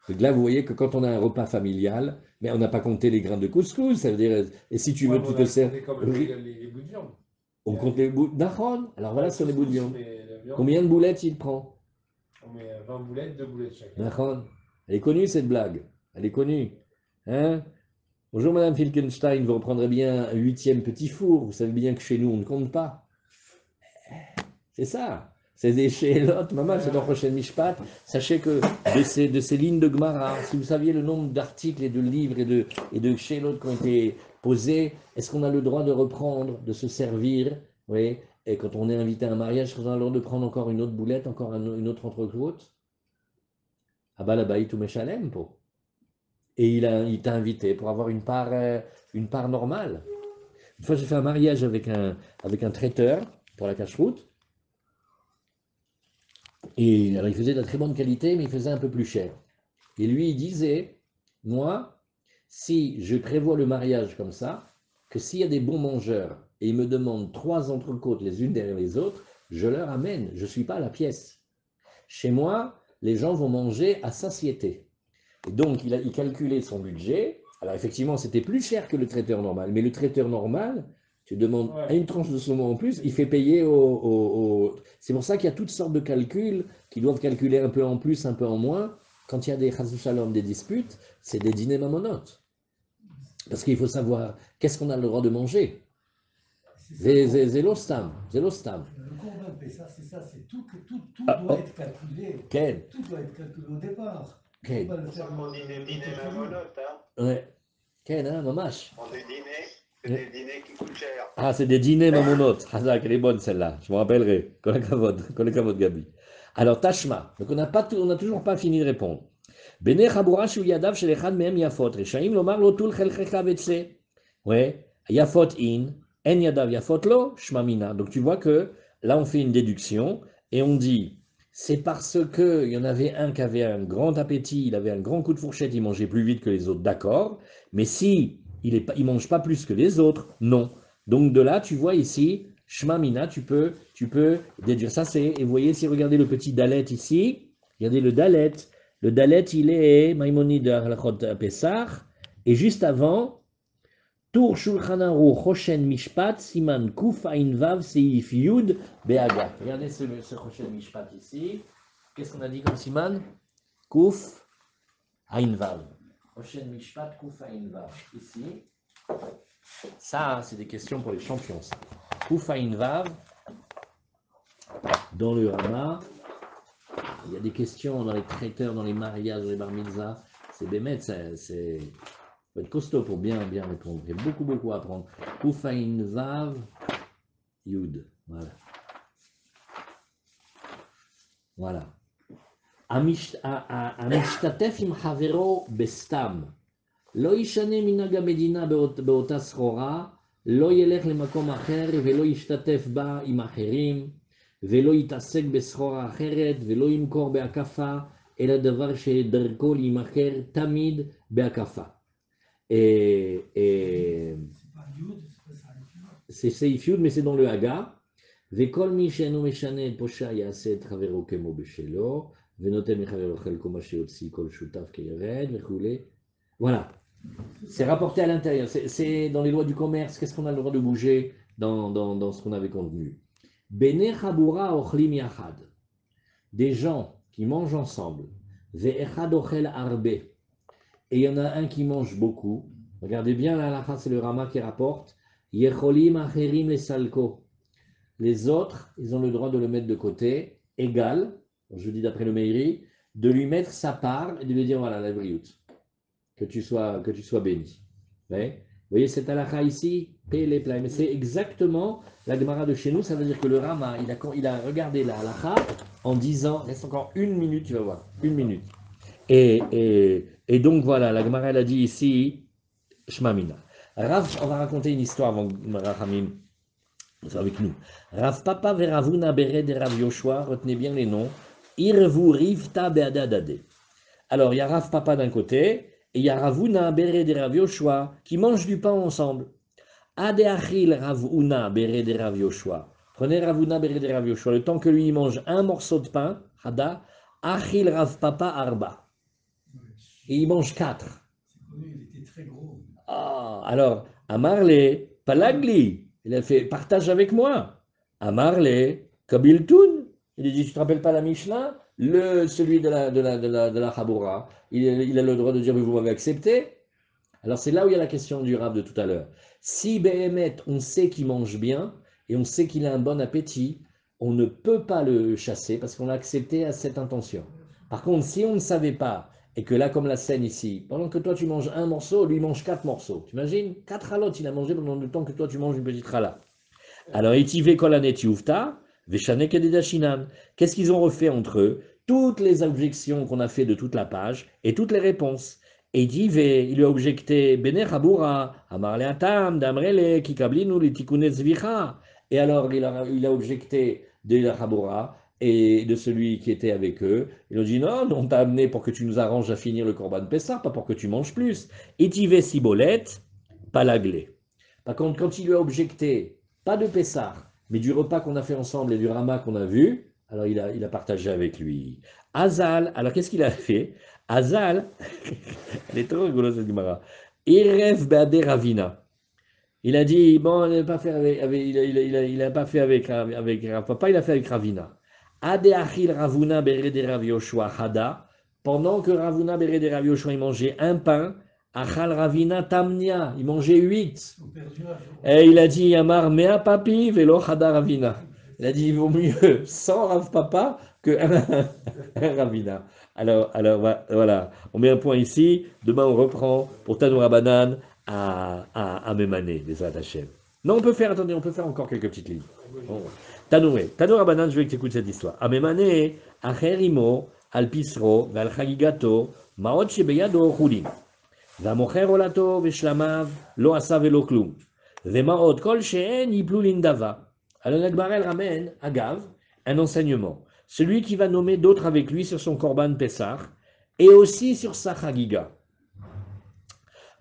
Donc là, vous voyez que quand on a un repas familial, mais on n'a pas compté les grains de couscous. Ça veut dire, et si tu veux, tu te sers. Les bouts de viande. On compte les bouts d'Aaron. Alors voilà, sur les bouts de viande. Viande, Combien de boulettes il prend? on met 20 boulettes, 2 boulettes chacun. D'Aaron. Elle est connue cette blague. Elle est connue. Hein? Bonjour Madame Filkenstein, vous reprendrez bien un 8e petit four. Vous savez bien que chez nous, on ne compte pas. C'est ça. C'est des Sheelot, maman, c'est dans Rochen Mishpat. Sachez que de ces lignes de Gemara, si vous saviez le nombre d'articles et de livres et de Sheelot qui ont été posés, est-ce qu'on a le droit de reprendre, de se servir, oui, et quand on est invité à un mariage, est-ce qu'on a le droit de prendre encore une autre boulette, encore une autre entrecôte? Ah bah là-bas, il tout méchalem, po. Et il t'a invité pour avoir une part normale. Une fois, j'ai fait un mariage avec un traiteur pour la cache-route. Et alors, il faisait de la très bonne qualité, mais il faisait un peu plus cher. Et lui, il disait, moi, si je prévois le mariage comme ça, que s'il y a des bons mangeurs et ils me demandent 3 entrecôtes les unes derrière les autres, je leur amène. Je ne suis pas à la pièce. Chez moi, les gens vont manger à satiété. Et donc, il calculait son budget. Alors, effectivement, c'était plus cher que le traiteur normal. Mais le traiteur normal, tu demandes à une tranche de saumon en plus, il fait payer C'est pour ça qu'il y a toutes sortes de calculs qui doivent calculer un peu en plus, un peu en moins. Quand il y a des chazou shalom, des disputes, c'est des dîners mamonotes. Parce qu'il faut savoir qu'est-ce qu'on a le droit de manger. Zélostam. Le Corban Pessah, c'est ça, c'est tout doit être calculé. Quel? Tout doit être calculé au départ. Quel? C'est pour ça qu'on dit des dîners mamonotes, hein. Ouais. Quel, hein, mamash? On des dîners, c'est des dîners qui coûtent cher. Ah, c'est des dîners mamonotes. Hazak, elle est bonne celle-là. Je me rappellerai. Kolekavod Gabi. Alors, Tashma. Donc, on n'a toujours pas fini de répondre. Bene Chabura shu yadav shel echad mehem yafot. Reshaim lomar lo tul chelchecha vetse. Ouais. Yafot in. En yadav yafot lo. Shmamina. Donc, tu vois que là, on fait une déduction et on dit c'est parce qu'il y en avait un qui avait un grand appétit, il avait un grand coup de fourchette, il mangeait plus vite que les autres, d'accord. Mais si il ne mange pas plus que les autres, non. Donc de là, tu vois ici, Shmamina, tu peux déduire ça. Et vous voyez, si vous regardez le petit dalet ici, regardez le dalet. Le dalet, il est Maïmonide de Halachot Pesach. Et juste avant, Tour Shulchan Aruch Choshen Mishpat, Siman Kuf Ain Vav Seif Yud Be'aga. Regardez ce Choshen Mishpat ici. Qu'est-ce qu'on a dit comme Siman? Kuf Ain Vav. Choshen Mishpat, Kuf Ain Vav. Ici. Ça, c'est des questions pour les champions. Ça. Kuf Ain Vav. Dans le Rama, il y a des questions dans les traiteurs, dans les mariages, dans les bar mitzvah. C'est bémet, c'est. Il faut être costaud pour bien répondre. Il y a beaucoup à apprendre. Kufain Vav Yud. Voilà. Amishtatef im havero bestam. Lo yishane minag המדינה באותה סחורה, לא ילך למקום אחר ולא ישתתף בה עם אחרים, ולא יתעסק בסחורה אחרת, ולא ימכור בהקפה, אלא דבר שדרכו להימכר תמיד בהקפה. C'est Seif Yud, mais c'est dans le Haga. Vekol mi she'enu meshane et posha ya'ase et chavero kemo beshelo, venotem mechavero chelko ma she'otzi kol shutaf keyered, vechule. Voilà. C'est rapporté à l'intérieur. C'est dans les lois du commerce. Qu'est-ce qu'on a le droit de bouger dans ce qu'on avait contenu? Bene chabura ochlim yachad. Des gens qui mangent ensemble. Ve'echad ochel arbe. Et il y en a un qui mange beaucoup. Regardez bien, là, c'est le Rama qui rapporte. Yecholim acherim les salko. Les autres, ils ont le droit de le mettre de côté, égal, je dis d'après le Meiri, de lui mettre sa part et de lui dire voilà, la brioute, que tu sois béni. Vous voyez cette halakha ici, paye les plats. Mais c'est exactement la Gemara de chez nous. Ça veut dire que le Rama, il a regardé la halakha en disant, reste encore 1 minute, tu vas voir, 1 minute. Et donc voilà, la Gemara elle a dit ici, Shmamina. Rav, on va raconter une histoire avant Rachamim, avec nous. Rav Papa Veravuna Bered et Rav Yoshua, retenez bien les noms. Irvu Rivta Beadadade. Alors il y a Rav Papa d'un côté, et il y a Ravuna Bered et Rav Yoshua qui mangent du pain ensemble. Ade Achil Ravuna Bered et Rav Yoshua. Prenez Ravuna Bered et Rav Yoshua, le temps que lui il mange un morceau de pain, Hada, Achil Rav Papa Arba. Et il mange 4. Il était très gros. Ah, alors, Amarle, Palagli, il a fait partage avec moi. Amarle, Kabiltun, il a dit, tu te rappelles pas la Mishnah? Celui de la Chabura, il a le droit de dire, mais vous m'avez accepté. Alors, c'est là où il y a la question du Rav de tout à l'heure. Si Behemet, on sait qu'il mange bien, et on sait qu'il a un bon appétit, on ne peut pas le chasser parce qu'on a accepté à cette intention. Par contre, si on ne savait pas, et que là, comme la scène ici, pendant que toi tu manges un morceau, lui mange 4 morceaux. Tu imagines 4 halotes, il a mangé pendant le temps que toi tu manges une petite chala. Alors, Etive kolanet yuvta, veshane kededashinan. Qu'est-ce qu'ils ont refait entre eux? Toutes les objections qu'on a fait de toute la page et toutes les réponses. Etive, il lui a objecté Bene Chabura, Amarle Atam, Damrele, Kikablinu, Litikune Zvicha. Et alors, il a objecté de la Chabura et de celui qui était avec eux. Il a dit non, on t'a amené pour que tu nous arranges à finir le Korban Pessah, pas pour que tu manges plus. Etive Sibolette, pas l'aglé. Par contre, quand il lui a objecté, pas de Pessah, mais du repas qu'on a fait ensemble et du Rama qu'on a vu, alors il a partagé avec lui. Azal, alors qu'est-ce qu'il a fait? Azal, elle est trop rigolo cette Gemara. Erev Be'ade Ravina. Il a dit, bon, il n'a pas fait il a pas fait avec papa, il a fait avec Ravina. Ade Achil Ravuna Berede Rav Yoshua Hada. Pendant que Ravuna Berede Rav Yoshua, il mangeait un pain, Achal Ravina Tamnia, il mangeait 8. Et il a dit, Yamar Mea Papi Velo Hada Ravina. Il a dit, il vaut mieux 100 Rav Papa que un Ravina. Alors, voilà, on met un point ici. Demain, on reprend pour Tanoura Banane à Mémané, les Hashem. Non, on peut faire encore quelques petites lignes. Bon. Tanoura Banane, je veux que tu écoutes cette histoire. À Mémané, Acherimo, Al Pisro, Val Chagigato, Maot Shebeyado Chulin. והמוכר עולתו ושלמיו לא עשה ולא כלום. ומעות כל שאין יפלו לנדבה. Alors l'Agmara elle ramène, Agav, un enseignement. Celui qui va nommer d'autres avec lui sur son Korban Pessah et aussi sur sa Chagiga.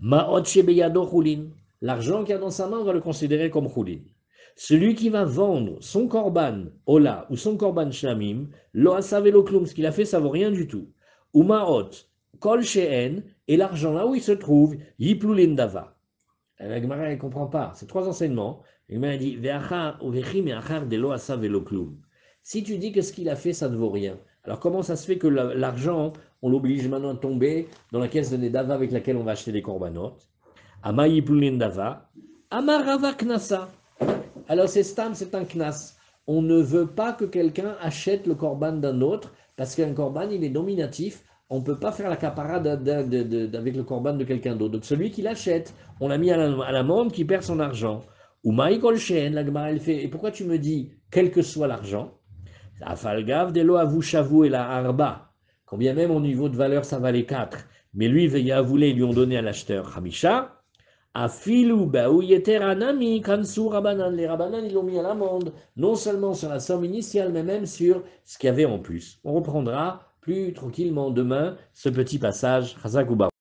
Ma'ot shebeyado chulin. L'argent qu'il y a dans sa main, on va le considérer comme chulin. Celui qui va vendre son Korban Ola ou son Korban Shlamim, lo asa velo klum, ce qu'il a fait, ça vaut rien du tout. Ou ma'ot kol she'en, et l'argent là où il se trouve, yiplu lindava. La Gemara ne comprend pas. C'est 3 enseignements. La Gemara dit si tu dis que ce qu'il a fait, ça ne vaut rien, alors comment ça se fait que l'argent, on l'oblige maintenant à tomber dans la caisse de Nedava avec laquelle on va acheter des corbanotes? Ama yiplu lindava, ama rava knasa. Alors c'est stam, c'est un knas. On ne veut pas que quelqu'un achète le korban d'un autre parce qu'un korban, il est nominatif. On ne peut pas faire la caparade avec le korban de quelqu'un d'autre. Donc celui qui l'achète, on l'a mis à l'amende qui perd son argent. Ou Maïkol Shen, la Gemara elle fait, et pourquoi tu me dis, quel que soit l'argent, Afalgav delo avushavu et la arba, combien même au niveau de valeur ça valait 4, mais lui, Veyavoulé, ils lui ont donné à l'acheteur Hamisha, Afilu baouyeter anami kansu rabanan, les rabanan ils l'ont mis à l'amende, non seulement sur la somme initiale, mais même sur ce qu'il y avait en plus. On reprendra plus tranquillement demain ce petit passage. Chazak ou Baruch.